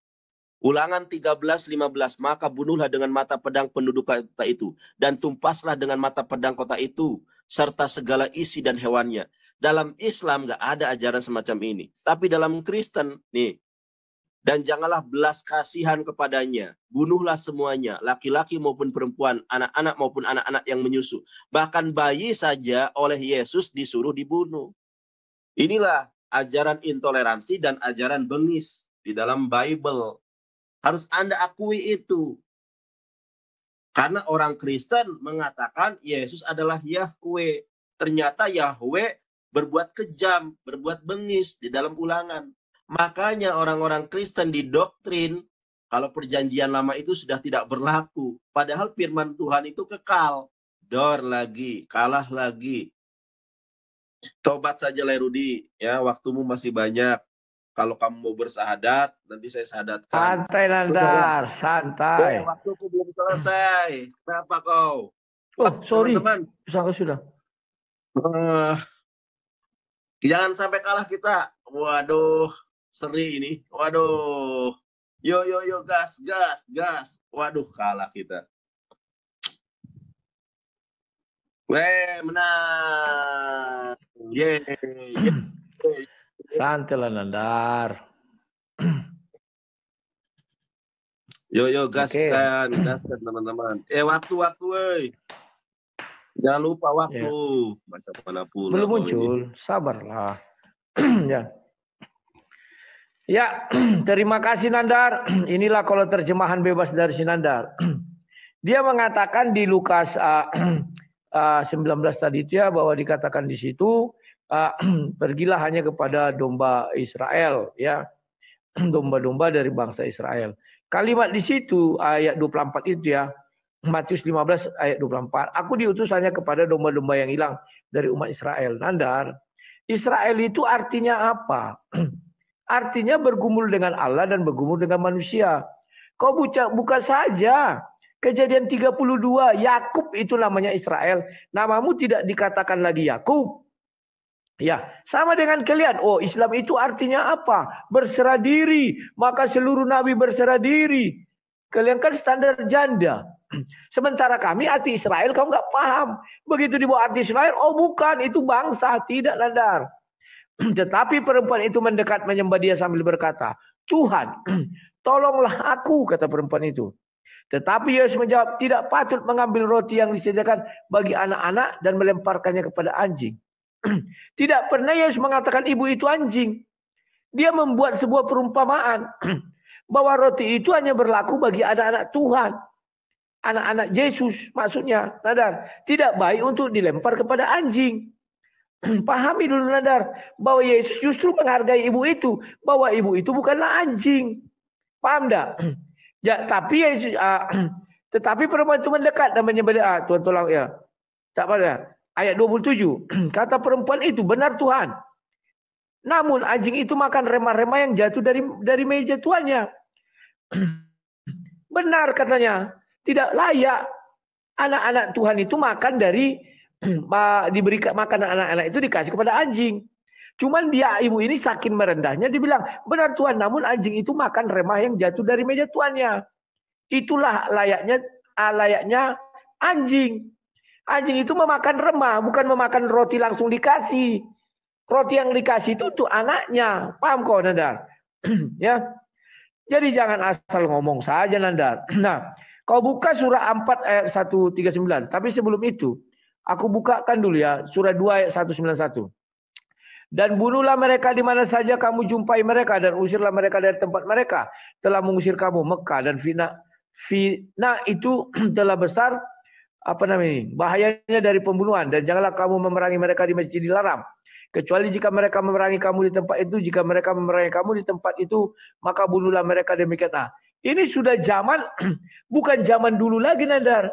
Ulangan 13:15, maka bunuhlah dengan mata pedang penduduk kota itu, dan tumpaslah dengan mata pedang kota itu, serta segala isi dan hewannya. Dalam Islam nggak ada ajaran semacam ini. Tapi dalam Kristen, nih, dan janganlah belas kasihan kepadanya, bunuhlah semuanya, laki-laki maupun perempuan, anak-anak maupun anak-anak yang menyusu. Bahkan bayi saja oleh Yesus disuruh dibunuh. Inilah ajaran intoleransi dan ajaran bengis di dalam Bible. Harus Anda akui itu. Karena orang Kristen mengatakan Yesus adalah Yahweh. Ternyata Yahweh berbuat kejam, berbuat bengis di dalam Ulangan. Makanya orang-orang Kristen didoktrin kalau perjanjian lama itu sudah tidak berlaku. Padahal firman Tuhan itu kekal. Dor lagi, kalah lagi. Tobat saja Rudi, ya, waktumu masih banyak. Kalau kamu mau bersahadat, nanti saya sahadatkan. Santai Nandar, santai. Waktuku belum selesai. Kenapa kau? Oh, sorry. Teman-teman. Sudah. Jangan sampai kalah kita. Waduh, seri ini. Waduh. Yo, gas. Waduh, kalah kita. Menang. Yeay. Santai lah Nandar. Yo, gaskan teman-teman. Waktu, woi. Jangan lupa waktu. Ya. Masa mana pula. Belum muncul, sabarlah. Ya, terima kasih Nandar. Inilah kalau terjemahan bebas dari si Nandar. Dia mengatakan di Lukas 19 tadi ya, bahwa dikatakan di situ pergilah hanya kepada domba Israel, ya, domba-domba dari bangsa Israel. Kalimat di situ ayat 24 itu ya, Matius 15 ayat 24. Aku diutus hanya kepada domba-domba yang hilang dari umat Israel. Nandar, Israel itu artinya apa? Artinya bergumul dengan Allah dan bergumul dengan manusia. Kau buka saja Kejadian 32, Yakub itu namanya Israel. Namamu tidak dikatakan lagi Yakub. Ya, sama dengan kalian. Oh, Islam itu artinya apa? Berserah diri. Maka seluruh nabi berserah diri. Kalian kan standar janda. Sementara kami arti Israel kamu nggak paham. Begitu dibawa arti Israel, oh bukan, itu bangsa, tidak Nandar. Tetapi perempuan itu mendekat menyembah dia sambil berkata, Tuhan, tolonglah aku, kata perempuan itu. Tetapi Yesus menjawab, tidak patut mengambil roti yang disediakan bagi anak-anak dan melemparkannya kepada anjing. Tidak pernah Yesus mengatakan ibu itu anjing. Dia membuat sebuah perumpamaan bahwa roti itu hanya berlaku bagi anak-anak Tuhan. Anak-anak Yesus maksudnya, Nadar. Tidak baik untuk dilempar kepada anjing. Pahami dulu Nadar, bahwa Yesus justru menghargai ibu itu. Bahwa ibu itu bukanlah anjing. Paham tak? Ya, tapi Yesus, tetapi perempuan itu mendekat dan menyembah, Tuhan tolong ya. Tak pada. Ayat 27. Kata perempuan itu, benar Tuhan. Namun anjing itu makan remah-remah yang jatuh dari meja tuannya. Benar katanya. Tidak layak anak-anak Tuhan itu makan dari diberi makan anak-anak itu dikasih kepada anjing. Cuman dia ibu ini saking merendahnya dibilang, benar Tuhan, namun anjing itu makan remah yang jatuh dari meja tuannya. Itulah layaknya anjing. Anjing itu memakan remah, bukan memakan roti langsung dikasih. Roti yang dikasih itu tuh anaknya. Paham kau Nandar? Ya. Jadi jangan asal ngomong saja Nandar. Nah, kau buka surah 4 ayat 139. Tapi sebelum itu, aku bukakan dulu ya surah 2 ayat 191. Dan bunuhlah mereka di mana saja kamu jumpai mereka dan usirlah mereka dari tempat mereka telah mengusir kamu Mekah, dan fitnah itu telah besar bahayanya dari pembunuhan, dan janganlah kamu memerangi mereka di masjid dilarang kecuali jika mereka memerangi kamu di tempat itu. Jika mereka memerangi kamu di tempat itu, maka bunuhlah mereka demikian. Nah, ini sudah zaman bukan zaman dulu lagi Nandar.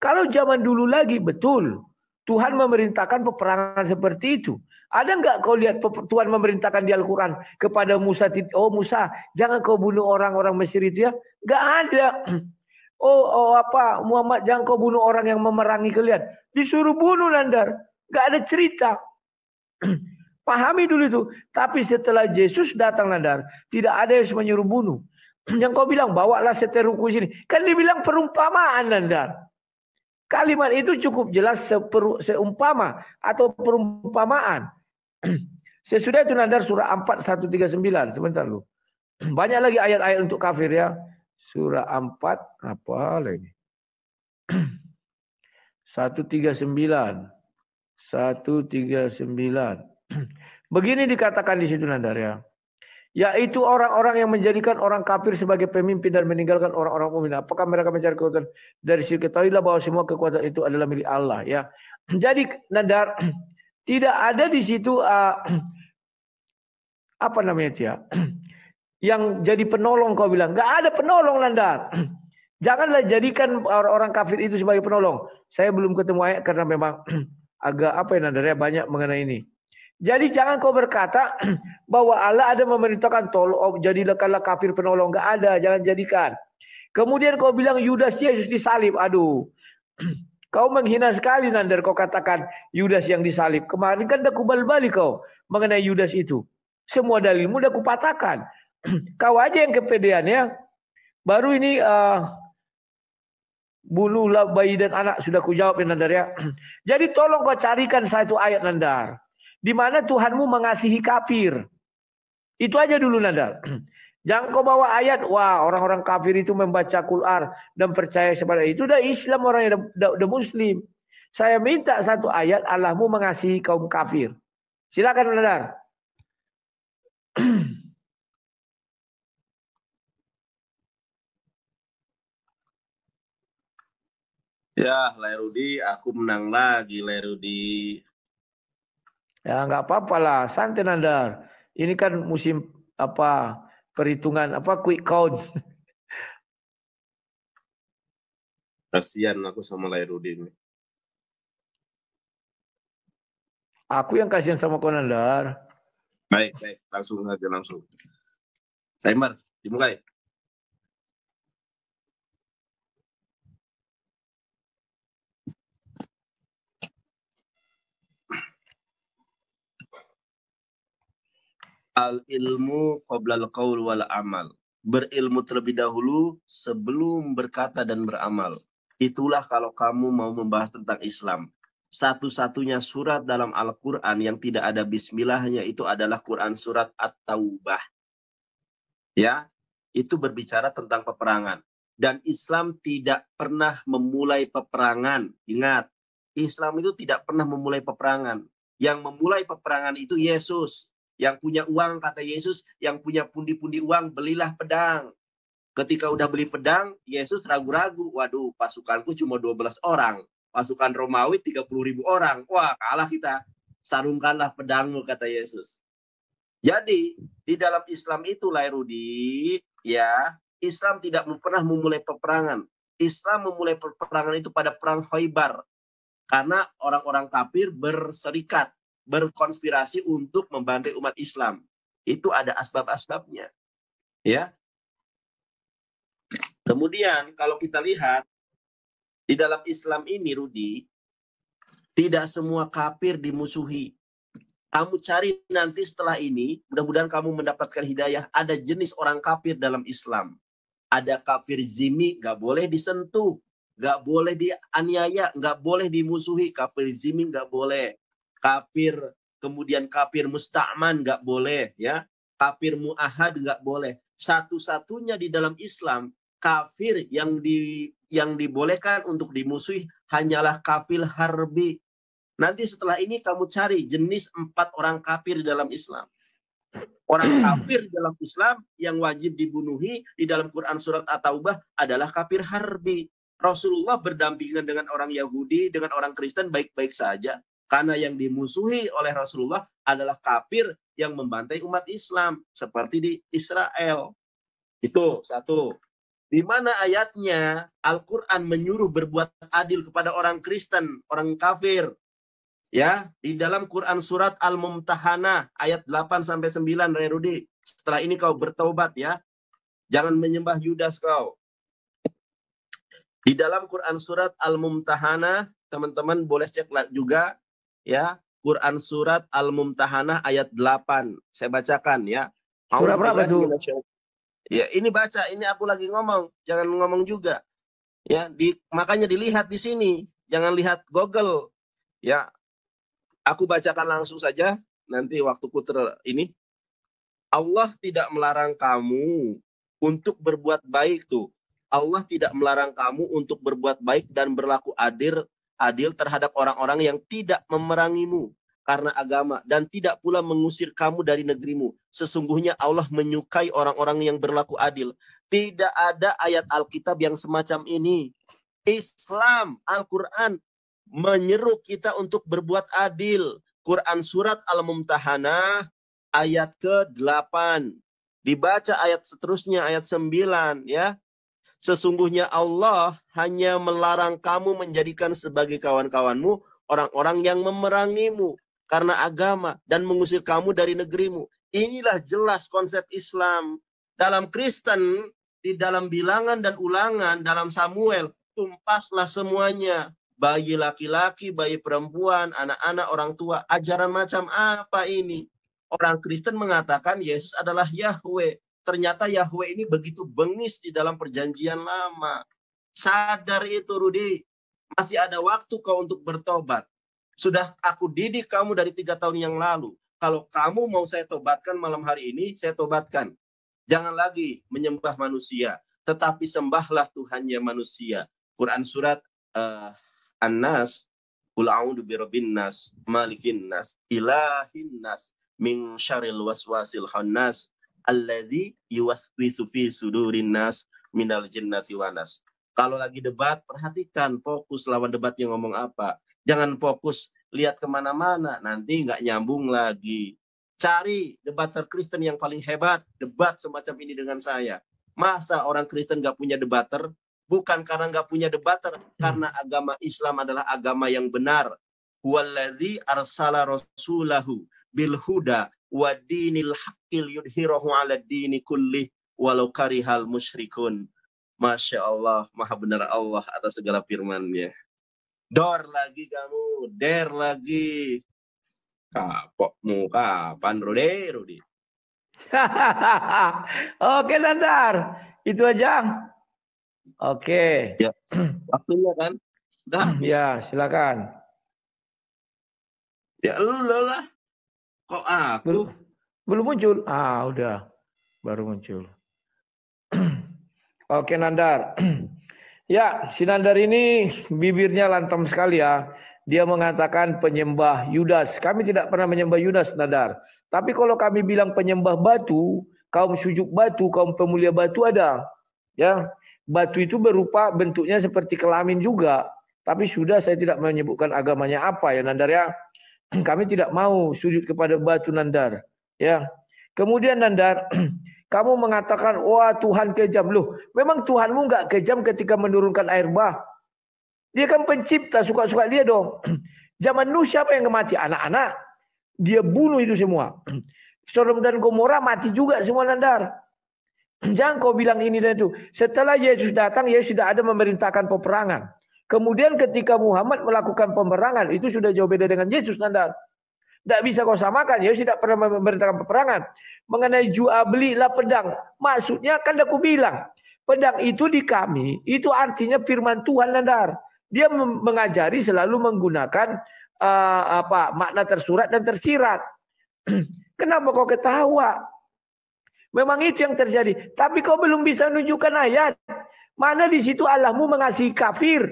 Kalau zaman dulu lagi betul Tuhan memerintahkan peperangan seperti itu. Ada enggak kau lihat Tuhan memerintahkan di Al-Quran kepada Musa, oh Musa, jangan kau bunuh orang-orang Mesir itu ya? Enggak ada. Muhammad, jangan kau bunuh orang yang memerangi kalian. Disuruh bunuh Nandar. Enggak ada cerita. Pahami dulu itu. Tapi setelah Yesus datang Nandar, tidak ada yang menyuruh bunuh. Yang kau bilang, bawalah seteruku sini. Kan dibilang perumpamaan Nandar. Kalimat itu cukup jelas seumpama atau perumpamaan. Sesudah itu Nandar surah 4 139. Sebentar lu. Banyak lagi ayat-ayat untuk kafir ya. Surah 4 apa lagi? 139. 139. Begini dikatakan di situ Nandar ya. Yaitu orang-orang yang menjadikan orang kafir sebagai pemimpin dan meninggalkan orang-orang mukmin. Apakah mereka mencari kekuatan dari sini? Ketahuilah bahwa semua kekuatan itu adalah milik Allah ya. Jadi Nandar, tidak ada di situ apa namanya ya? Yang jadi penolong kau bilang. Enggak ada penolong Nandar. Janganlah jadikan orang-orang kafir itu sebagai penolong. Saya belum ketemu ayat karena memang agak apa ya Nandar ya, banyak mengenai ini. Jadi jangan kau berkata bahwa Allah ada memerintahkan tolong jadilah kafir penolong. Enggak ada, jangan jadikan. Kemudian kau bilang Yudas Yesus disalib. Aduh. Kau menghina sekali Nandar, kau katakan Yudas yang disalib. Kemarin kan dah kubal balik kau mengenai Yudas itu. Semua dalilmu dah kupatahkan. Kau aja yang kepedean ya. Baru ini bunuhlah bayi dan anak sudah kujawab ya Nandar ya. Jadi tolong kau carikan satu ayat Nandar di mana Tuhanmu mengasihi kafir. Itu aja dulu Nandar. Jangan kau bawa ayat, wah orang-orang kafir itu membaca Quran dan percaya kepada itu. Udah Islam orangnya, udah Muslim. Saya minta satu ayat, Allahmu mengasihi kaum kafir. Silakan Nandar. Ya, Lerudi, aku menang lagi, Lerudi. Ya nggak apa-apa lah, santai Nandar. Ini kan musim perhitungan quick count. Kasihan aku sama Lerudi. Aku yang kasihan sama kau Nandar. Baik, langsung saja langsung. Timer, dimulai. Al-ilmu qoblal qaul wal amal. Berilmu terlebih dahulu sebelum berkata dan beramal. Itulah kalau kamu mau membahas tentang Islam. Satu-satunya surat dalam Al-Quran yang tidak ada bismillahnya itu adalah Quran surat At-Taubah. Ya, itu berbicara tentang peperangan. Dan Islam tidak pernah memulai peperangan. Ingat, Islam itu tidak pernah memulai peperangan. Yang memulai peperangan itu Yesus. Yang punya uang, kata Yesus, yang punya pundi-pundi uang, belilah pedang. Ketika udah beli pedang, Yesus ragu-ragu. Waduh, pasukanku cuma 12 orang. Pasukan Romawi 30.000 orang. Wah, kalah kita. Sarungkanlah pedangmu, kata Yesus. Jadi, di dalam Islam itu, Rudi, ya, Islam tidak pernah memulai peperangan. Islam memulai peperangan itu pada perang Khaybar. Karena orang-orang kafir berserikat, berkonspirasi untuk membantai umat Islam. Itu ada asbab-asbabnya. Ya. Kemudian kalau kita lihat di dalam Islam ini, Rudi, tidak semua kafir dimusuhi. Kamu cari nanti setelah ini, mudah-mudahan kamu mendapatkan hidayah. Ada jenis orang kafir dalam Islam. Ada kafir zimmi, nggak boleh disentuh, nggak boleh dianiaya, nggak boleh dimusuhi. Kafir zimmi nggak boleh. Kafir, kemudian kafir musta'man nggak boleh, ya. Kafir mu'ahad nggak boleh. Satu-satunya di dalam Islam kafir yang dibolehkan untuk dimusuhi hanyalah kafir harbi. Nanti setelah ini kamu cari jenis 4 orang kafir di dalam Islam. Orang kafir di dalam Islam yang wajib dibunuhi di dalam Quran surat At-Taubah adalah kafir harbi. Rasulullah berdampingan dengan orang Yahudi, dengan orang Kristen baik-baik saja. Karena yang dimusuhi oleh Rasulullah adalah kafir yang membantai umat Islam. Seperti di Israel. Itu satu. Di mana ayatnya Al-Quran menyuruh berbuat adil kepada orang Kristen, orang kafir. Ya, di dalam Quran surat Al-Mumtahanah ayat 8-9, Rudi. Setelah ini kau bertaubat ya. Jangan menyembah Yudas kau. Di dalam Quran surat Al-Mumtahanah, teman-teman boleh cek juga ya, Quran surat Al-Mumtahanah ayat 8. Saya bacakan ya. Surah berapa tuh? Ya, ini baca, ini aku lagi ngomong, jangan ngomong juga. Ya, makanya dilihat di sini, jangan lihat Google. Ya, aku bacakan langsung saja, nanti waktuku ini. Allah tidak melarang kamu untuk berbuat baik tuh. Allah tidak melarang kamu untuk berbuat baik dan berlaku adil terhadap orang-orang yang tidak memerangimu karena agama dan tidak pula mengusir kamu dari negerimu. Sesungguhnya Allah menyukai orang-orang yang berlaku adil. Tidak ada ayat Alkitab yang semacam ini. Islam, Al-Quran menyeru kita untuk berbuat adil. Quran surat Al-Mumtahanah ayat ke-8. Dibaca ayat seterusnya, ayat 9 ya. Sesungguhnya Allah hanya melarang kamu menjadikan sebagai kawan-kawanmu orang-orang yang memerangimu karena agama dan mengusir kamu dari negerimu. Inilah jelas konsep Islam. Dalam Kristen, di dalam Bilangan dan Ulangan, dalam Samuel, tumpaslah semuanya. Bayi laki-laki, bayi perempuan, anak-anak, orang tua. Ajaran macam apa ini? Orang Kristen mengatakan Yesus adalah Yahweh. Ternyata Yahweh ini begitu bengis di dalam perjanjian lama. Sadar itu, Rudi. Masih ada waktu kau untuk bertobat. Sudah aku didik kamu dari 3 tahun yang lalu. Kalau kamu mau saya tobatkan malam hari ini, saya tobatkan. Jangan lagi menyembah manusia, tetapi sembahlah Tuhannya manusia. Quran surat An-Nas, Qul a'udzu birabbin nas, malikin nas, ilahin nas, min syarril waswasil khannas. Alladzi yuwaswisu fi sudurin nas minal jinnati wanas. Kalau lagi debat, perhatikan, fokus lawan debatnya ngomong apa. Jangan fokus lihat kemana-mana, nanti nggak nyambung lagi. Cari debater Kristen yang paling hebat, debat semacam ini dengan saya. Masa orang Kristen nggak punya debater? Bukan karena nggak punya debater, karena agama Islam adalah agama yang benar. Huwallazi arsala rasulahu bil huda wa dinil haqqil yudhirahu 'ala dini kulli walau karihal musyrikun. Masya Allah, maha benar Allah atas segala firman-Nya. Dor lagi kamu, der lagi. Kapokmu kapan, Rudi? Oke, Nandar. Itu aja. Oke. Ya, waktunya kan? Udah habis. Ya, silakan. Ya lu lah. Kok aku? Belum muncul. Udah. Baru muncul. Oke, Nandar. Ya, si Nandar ini bibirnya lantam sekali ya. Dia mengatakan penyembah Yudas. Kami tidak pernah menyembah Yudas, Nandar. Tapi kalau kami bilang penyembah batu, kaum sujud batu, kaum pemulia batu ada. Ya, batu itu berupa bentuknya seperti kelamin juga. Tapi sudah saya tidak menyebutkan agamanya apa ya, Nandar ya. Kami tidak mau sujud kepada batu, Nandar. Ya. Kemudian Nandar, kamu mengatakan, wah Tuhan kejam. Loh, memang Tuhanmu nggak kejam ketika menurunkan air bah. Dia kan pencipta, suka-suka dia dong. Zaman Nuh siapa yang mati? Anak-anak. Dia bunuh itu semua. Sodom dan Gomora mati juga semua, Nandar. Jangan kau bilang ini dan itu. Setelah Yesus datang, Yesus tidak ada memerintahkan peperangan. Kemudian ketika Muhammad melakukan peperangan, itu sudah jauh beda dengan Yesus, Nandar. Tidak bisa kau samakan. Yesus tidak pernah memerintahkan peperangan. Mengenai jual belilah pedang. Maksudnya kan aku bilang. Pedang itu di kami. Itu artinya firman Tuhan, Nandar. Dia mengajari selalu menggunakan makna tersurat dan tersirat. Kenapa kau ketawa? Memang itu yang terjadi. Tapi kau belum bisa menunjukkan ayat. Mana di situ Allahmu mengasihi kafir.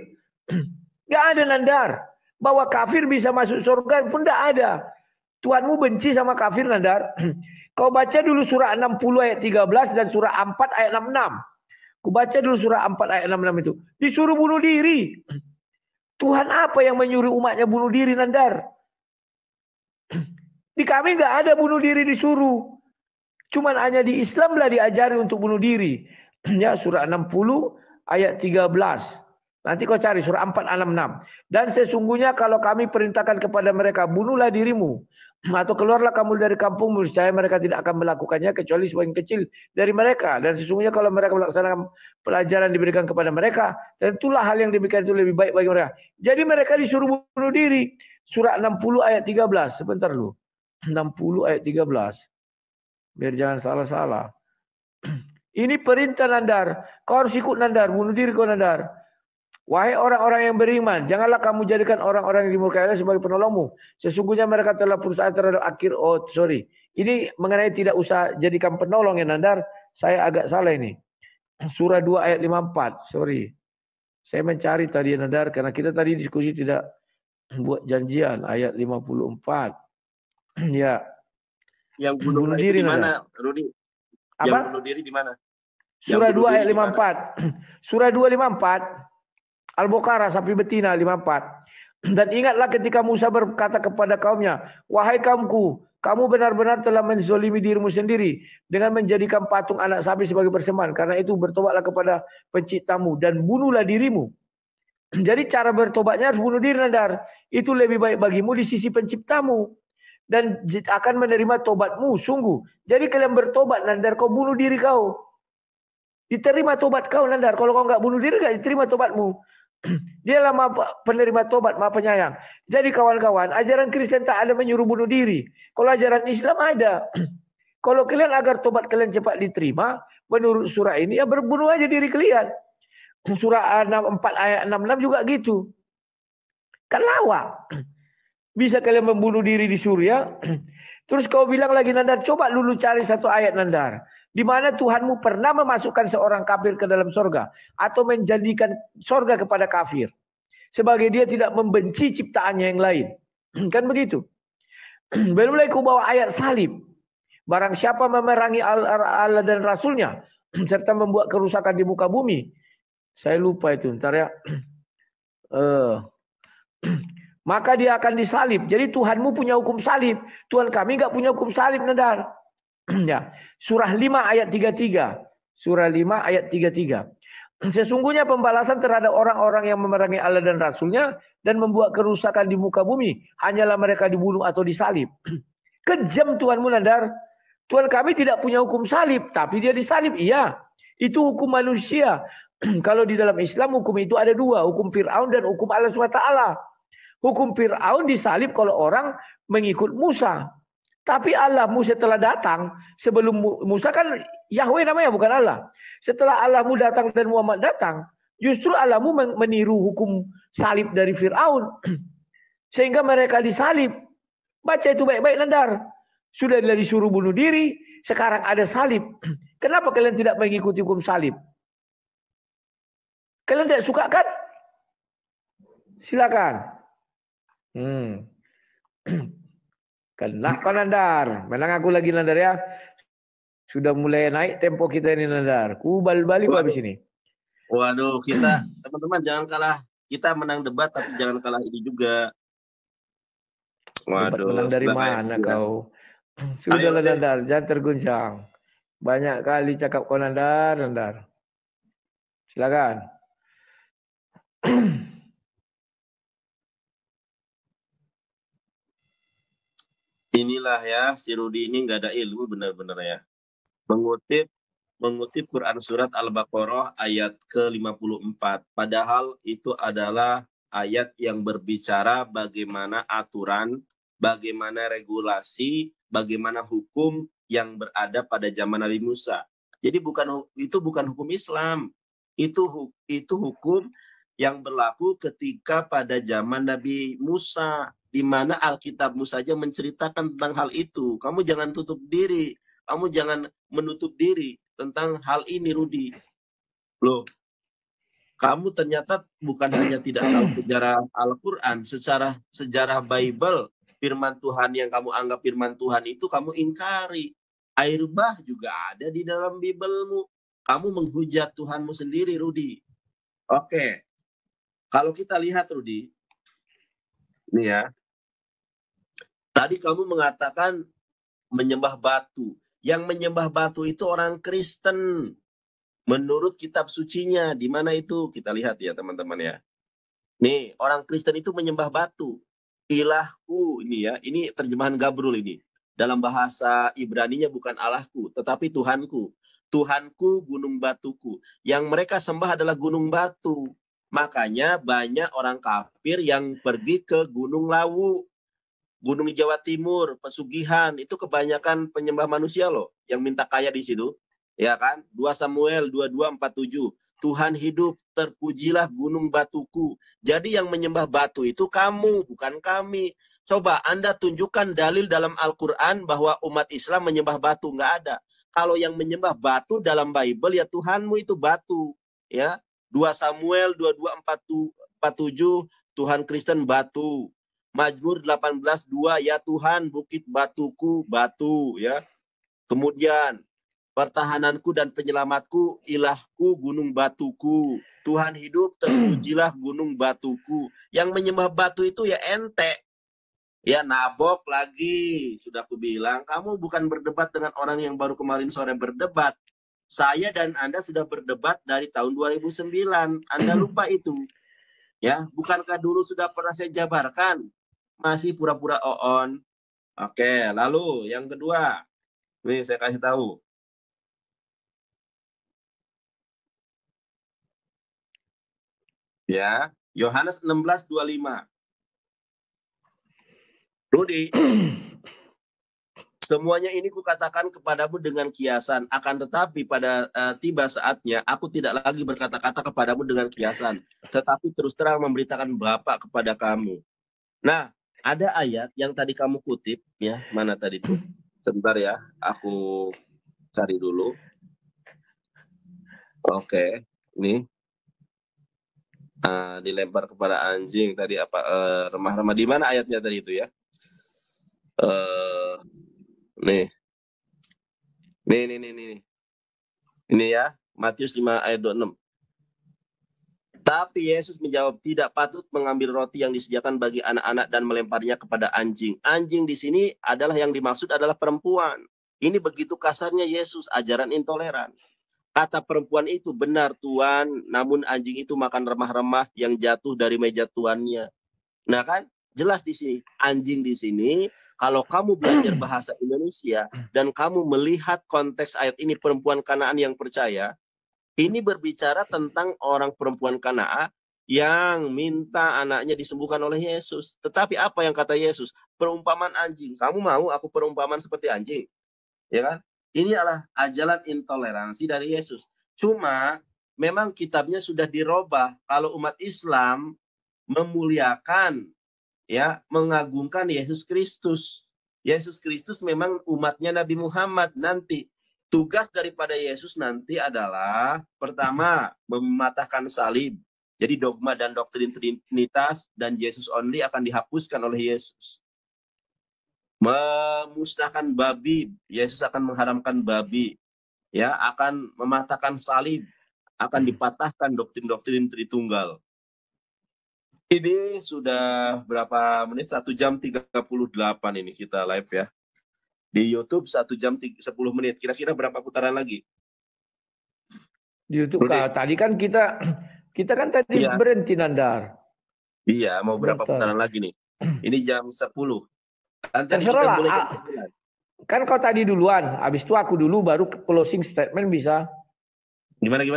Gak ada, Nandar. Bahwa kafir bisa masuk surga pun tidak ada. Tuhanmu benci sama kafir, Nandar. Kau baca dulu surah 60 ayat 13 dan surah 4 ayat 66. Kau baca dulu surah 4 ayat 66 itu. Disuruh bunuh diri. Tuhan apa yang menyuruh umatnya bunuh diri, Nandar? Di kami nggak ada bunuh diri disuruh. Cuman hanya di Islam lah diajari untuk bunuh diri. Ya, surah 60 ayat 13. Nanti kau cari surah 4 ayat 66. Dan sesungguhnya kalau kami perintahkan kepada mereka, bunuhlah dirimu. Atau keluarlah kamu dari kampungmu, saya mereka tidak akan melakukannya kecuali sebagian kecil dari mereka. Dan sesungguhnya kalau mereka melaksanakan pelajaran diberikan kepada mereka, tentulah hal yang diberikan itu lebih baik bagi mereka. Jadi mereka disuruh bunuh diri. Surah 60 ayat 13. Sebentar lu. 60 ayat 13. Biar jangan salah-salah. Ini perintah, Nandar. Kau harus ikut, Nandar. Bunuh diri kau, Nandar. Wahai orang-orang yang beriman, janganlah kamu jadikan orang-orang yang dimurkai Allah sebagai penolongmu. Sesungguhnya mereka telah berusaha terhadap akhir. Ini mengenai tidak usah jadikan penolong ya, Nandar. Saya agak salah ini. Surah 2 ayat 54. Sorry. Saya mencari tadi, Nandar, karena kita tadi diskusi tidak buat janjian. Ayat 54. Ya. Yang bunuh diri di mana, Rudi? Apa? Yang bunuh diri di mana? Surah 2 ayat 54. Surah 2 54. Al-Baqarah sapi betina 54. Dan ingatlah ketika Musa berkata kepada kaumnya, wahai kaumku, kamu benar-benar telah menzolimi dirimu sendiri dengan menjadikan patung anak sapi sebagai persembahan. Karena itu bertobatlah kepada penciptamu dan bunuhlah dirimu. Jadi cara bertobatnya harus bunuh diri, Nandar. Itu lebih baik bagimu di sisi penciptamu. Dan akan menerima tobatmu, sungguh. Jadi kalian bertobat, Nandar, kau bunuh diri kau. Diterima tobat kau, Nandar. Kalau kau nggak bunuh diri, nggak diterima tobatmu. Dialah penerima tobat, maha penyayang. Jadi kawan-kawan, ajaran Kristen tak ada menyuruh bunuh diri. Kalau ajaran Islam ada. Kalau kalian agar tobat kalian cepat diterima, menurut surah ini, ya berbunuh aja diri kalian. Surah 4 ayat 66 juga gitu. Kan lawak. Bisa kalian membunuh diri di Suriah. Terus kau bilang lagi, Nandar, coba dulu cari satu ayat, Nandar. Di mana Tuhanmu pernah memasukkan seorang kafir ke dalam sorga. Atau menjadikan sorga kepada kafir. Sebagai dia tidak membenci ciptaannya yang lain. Kan begitu. Belum lagi kau bawa ayat salib. Barang siapa memerangi Allah dan Rasulnya. Serta membuat kerusakan di muka bumi. Saya lupa itu. Ntar ya. Maka dia akan disalib. Jadi Tuhanmu punya hukum salib. Tuhan kami nggak punya hukum salib, Nandar. Ya. Surah 5 ayat 33. Surah 5 ayat 33. Sesungguhnya pembalasan terhadap orang-orang yang memerangi Allah dan Rasulnya dan membuat kerusakan di muka bumi hanyalah mereka dibunuh atau disalib. Kejam Tuhanmu Nandar. Tuhan kami tidak punya hukum salib, tapi dia disalib. Iya, itu hukum manusia. Kalau di dalam Islam hukum itu ada dua, hukum Fir'aun dan hukum Allah SWT. Hukum Fir'aun disalib kalau orang mengikut Musa. Tapi Allahmu setelah datang, sebelum Musa kan Yahweh namanya bukan Allah. Setelah Allahmu datang dan Muhammad datang, justru Allahmu meniru hukum salib dari Fir'aun. Sehingga mereka disalib. Baca itu baik-baik Nandar. Sudah disuruh bunuh diri, sekarang ada salib. Kenapa kalian tidak mengikuti hukum salib? Kalian tidak suka kan? Silakan. Kena kau Nandar. Menang aku lagi Nandar ya. Sudah mulai naik tempo kita ini Nandar. Kubal balik habis ini. Waduh, kita teman-teman jangan kalah. Kita menang debat tapi jangan kalah ini juga. Waduh, menang dari mana kau? Sudahlah Nandar, jangan terguncang. Banyak kali cakap kau Nandar. Silakan. Inilah ya, si Rudi ini nggak ada ilmu benar-benar ya. Mengutip Quran surat Al-Baqarah ayat ke-54. Padahal itu adalah ayat yang berbicara bagaimana aturan, bagaimana regulasi, bagaimana hukum yang berada pada zaman Nabi Musa. Jadi itu bukan hukum Islam. Itu hukum yang berlaku ketika pada zaman Nabi Musa, di mana Alkitabmu saja menceritakan tentang hal itu. Kamu jangan tutup diri, kamu jangan menutup diri tentang hal ini, Rudi. Loh, kamu ternyata bukan hanya tidak tahu sejarah Al-Quran, secara sejarah Bible, firman Tuhan yang kamu anggap firman Tuhan itu kamu ingkari. Air bah juga ada di dalam Biblemu. Kamu menghujat Tuhanmu sendiri, Rudi. Oke. Kalau kita lihat, Rudi, ini ya. Tadi kamu mengatakan menyembah batu. Yang menyembah batu itu orang Kristen. Menurut kitab sucinya, di mana itu? Kita lihat ya, teman-teman ya. Nih, orang Kristen itu menyembah batu. Ilahku, ini ya. Ini terjemahan Gabrul ini. Dalam bahasa Ibraninya bukan Allahku, tetapi Tuhanku. Tuhanku, gunung batuku. Yang mereka sembah adalah gunung batu. Makanya banyak orang kafir yang pergi ke Gunung Lawu, Gunung Jawa Timur, pesugihan. Itu kebanyakan penyembah manusia loh, yang minta kaya di situ. Ya kan? 2 Samuel 22:47. Tuhan hidup, terpujilah gunung batuku. Jadi yang menyembah batu itu kamu, bukan kami. Coba Anda tunjukkan dalil dalam Al-Quran bahwa umat Islam menyembah batu. Nggak ada. Kalau yang menyembah batu dalam Bible, ya Tuhanmu itu batu. Ya, 2 Samuel 22:47, Tuhan Kristen batu. Mazmur 18:2, ya Tuhan bukit batuku, batu. Ya. Kemudian, pertahananku dan penyelamatku, ilahku gunung batuku. Tuhan hidup, terpujilah gunung batuku. Yang menyembah batu itu ya ente. Ya nabok lagi. Sudah aku bilang, kamu bukan berdebat dengan orang yang baru kemarin sore berdebat. Saya dan Anda sudah berdebat dari tahun 2009. Anda lupa itu. Ya, bukankah dulu sudah pernah saya jabarkan? Masih pura-pura on. Oke, lalu yang kedua. Nih saya kasih tahu. Ya, Yohanes 16:25. Rudi, semuanya ini kukatakan kepadamu dengan kiasan, akan tetapi pada tiba saatnya aku tidak lagi berkata-kata kepadamu dengan kiasan, tetapi terus terang memberitakan Bapa kepada kamu. Nah, ada ayat yang tadi kamu kutip, ya, mana tadi tuh? Sebentar ya, aku cari dulu. Oke, ini dilempar kepada anjing tadi apa? Remah-remah, di mana ayatnya tadi itu ya? Nih. Ini ya, Matius 5 ayat 26. Tapi Yesus menjawab, tidak patut mengambil roti yang disediakan bagi anak-anak dan melemparnya kepada anjing. Anjing di sini adalah yang dimaksud adalah perempuan. Ini begitu kasarnya Yesus, ajaran intoleran. Kata perempuan itu, benar Tuhan, namun anjing itu makan remah-remah yang jatuh dari meja tuannya. Nah kan, jelas di sini, anjing di sini kalau kamu belajar bahasa Indonesia dan kamu melihat konteks ayat ini perempuan Kanaan yang percaya, ini berbicara tentang orang perempuan Kanaan yang minta anaknya disembuhkan oleh Yesus. Tetapi apa yang kata Yesus? Perumpamaan anjing. Kamu mau aku perumpamaan seperti anjing? Ya kan? Ini adalah ajaran intoleransi dari Yesus. Cuma memang kitabnya sudah dirubah. Kalau umat Islam memuliakan, ya, mengagungkan Yesus Kristus. Yesus Kristus memang umatnya Nabi Muhammad. Nanti tugas daripada Yesus nanti adalah pertama mematahkan salib. Jadi dogma dan doktrin Trinitas dan Jesus only akan dihapuskan oleh Yesus. Memusnahkan babi, Yesus akan mengharamkan babi, ya, akan mematahkan salib, akan dipatahkan doktrin-doktrin Tritunggal. Ini sudah berapa menit? 1 jam 38 ini kita live ya. Di YouTube 1 jam 10 menit. Kira-kira berapa putaran lagi? Di YouTube tadi kan kita kan tadi berhenti, Nandar. Iya, mau berapa putaran lagi nih? Ini jam 10. Terserah lah. Kan kau tadi duluan, habis itu aku dulu baru closing statement bisa. Gimana?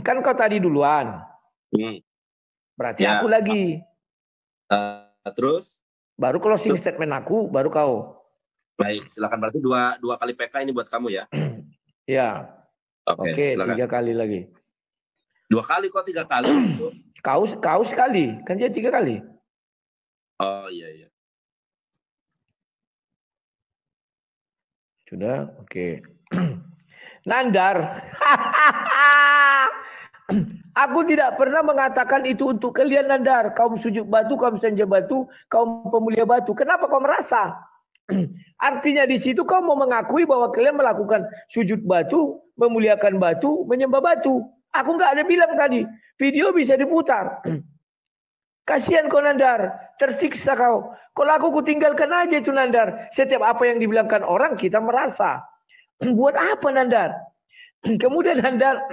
Kan kau tadi duluan. Berarti aku lagi. Terus? Baru closing statement aku, baru kau. Baik, silakan. Berarti dua kali PK ini buat kamu ya? Ya. Oke, 3 kali lagi. 2 kali kok 3 kali? Kau sekali, kan dia 3 kali. Oh iya. Sudah, oke. Nandar. Aku tidak pernah mengatakan itu untuk kalian, Nandar. Kaum sujud batu, kaum senja batu, kaum pemulia batu. Kenapa kau merasa? Artinya di situ kau mau mengakui bahwa kalian melakukan sujud batu, memuliakan batu, menyembah batu. Aku nggak ada bilang tadi. Video bisa diputar. Kasihan kau, Nandar. Tersiksa kau. Kalau aku tinggalkan aja itu, Nandar. Setiap apa yang dibilangkan orang kita merasa. Buat apa, Nandar? Kemudian, Nandar,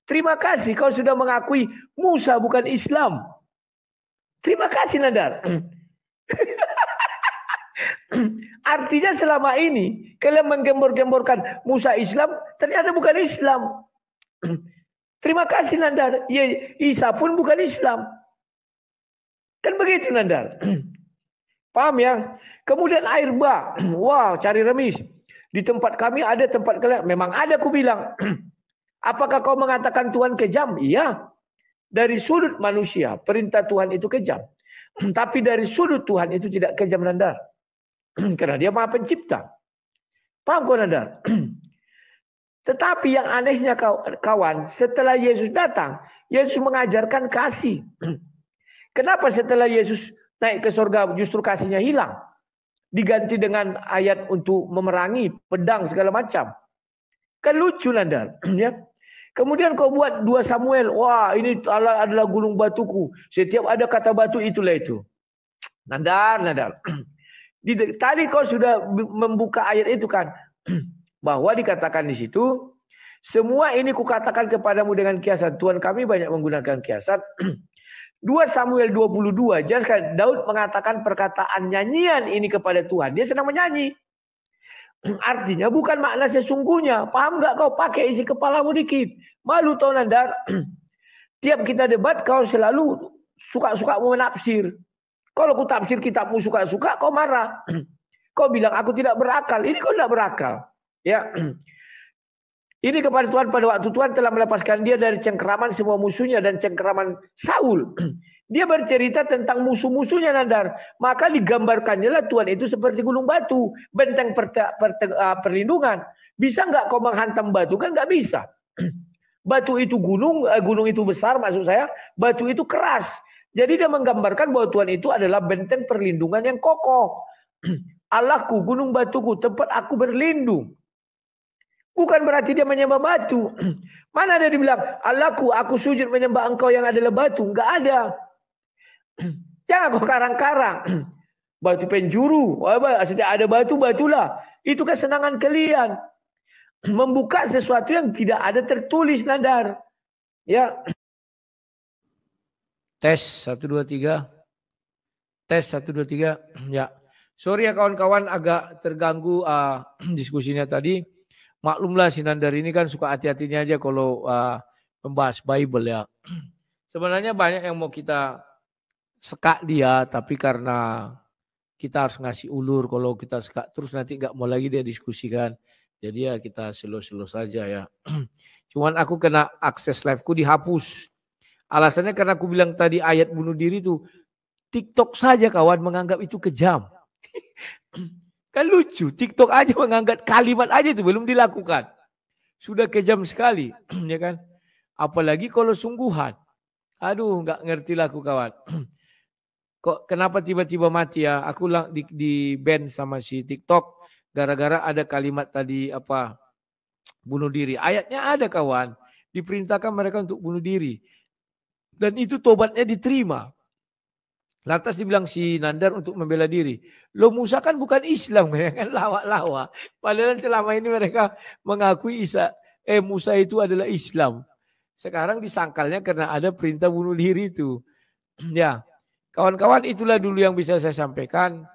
terima kasih kau sudah mengakui Musa bukan Islam. Terima kasih, Nandar. Artinya selama ini kalian menggembor-gemborkan Musa Islam, ternyata bukan Islam. Terima kasih, Nandar. Ya, Isa pun bukan Islam. Kan begitu, Nandar. Paham ya? Kemudian air bah. Wow, cari remis. Di tempat kami ada, tempat kalian. Memang ada, aku bilang. Apakah kau mengatakan Tuhan kejam? Iya. Dari sudut manusia, perintah Tuhan itu kejam. Tapi dari sudut Tuhan itu tidak kejam, Nandar. Karena dia Maha Pencipta. Paham kau, Nandar? Tetapi yang anehnya kawan, setelah Yesus datang, Yesus mengajarkan kasih. Kenapa setelah Yesus naik ke surga justru kasihnya hilang? Diganti dengan ayat untuk memerangi, pedang segala macam. Kan lucu, Nandar. Ya. Kemudian kau buat 2 Samuel. Wah, ini adalah gunung batuku. Setiap ada kata batu itulah itu. Nandar. Tadi kau sudah membuka ayat itu kan. Bahwa dikatakan di situ. Semua ini kukatakan kepadamu dengan kiasan. Tuhan kami banyak menggunakan kiasan. 2 Samuel 22. Jelaskan Daud mengatakan perkataan nyanyian ini kepada Tuhan. Dia sedang menyanyi. Artinya bukan makna sesungguhnya. Paham nggak kau? Pakai isi kepalamu dikit. Malu tau, Nandar. Tiap kita debat kau selalu suka-suka menafsir. Kalau ku tafsir kitabmu suka-suka kau marah. Kau bilang aku tidak berakal. Ini kau tidak berakal. Ya. Ini kepada Tuhan pada waktu Tuhan telah melepaskan dia dari cengkeraman semua musuhnya dan cengkeraman Saul. Dia bercerita tentang musuh-musuhnya, Nandar. Maka digambarkannya lah Tuhan itu seperti gunung batu. Benteng perlindungan. Bisa nggak kau menghantam batu? Kan nggak bisa. Batu itu gunung itu besar maksud saya. Batu itu keras. Jadi dia menggambarkan bahwa Tuhan itu adalah benteng perlindungan yang kokoh. Allahku, gunung batuku, tempat aku berlindung. Bukan berarti dia menyembah batu. Mana ada dibilang, Allahku, aku sujud menyembah engkau yang adalah batu. Enggak ada. Jangan kau karang-karang. Batu penjuru. Setiap ada batu, batulah. Itu kesenangan kalian. Membuka sesuatu yang tidak ada tertulis, Nandar. Ya. Tes 1 2 3. Tes 1 2 3. Ya. Sorry ya kawan-kawan agak terganggu diskusinya tadi. Maklumlah si Nandar ini kan suka hati-hatinya aja kalau membahas Bible ya. Sebenarnya banyak yang mau kita sekak dia, tapi karena kita harus ngasih ulur. Kalau kita sekak terus nanti nggak mau lagi dia diskusikan. Jadi ya kita slow-slow saja ya. Cuman aku kena akses live-ku dihapus. Alasannya karena aku bilang tadi ayat bunuh diri itu TikTok saja kawan menganggap itu kejam. Kan lucu, TikTok aja menganggap kalimat aja itu belum dilakukan. Sudah kejam sekali, ya kan? Apalagi kalau sungguhan. Aduh, nggak ngerti lah aku kawan. Kok kenapa tiba-tiba mati ya? Aku di ban sama si TikTok gara-gara ada kalimat tadi apa? Bunuh diri. Ayatnya ada kawan. Diperintahkan mereka untuk bunuh diri. Dan itu tobatnya diterima. Lantas dibilang si Nandar untuk membela diri. Lo Musa kan bukan Islam kan lawak-lawak. Padahal selama ini mereka mengakui Musa itu adalah Islam. Sekarang disangkalnya karena ada perintah bunuh diri itu. Ya, kawan-kawan itulah dulu yang bisa saya sampaikan.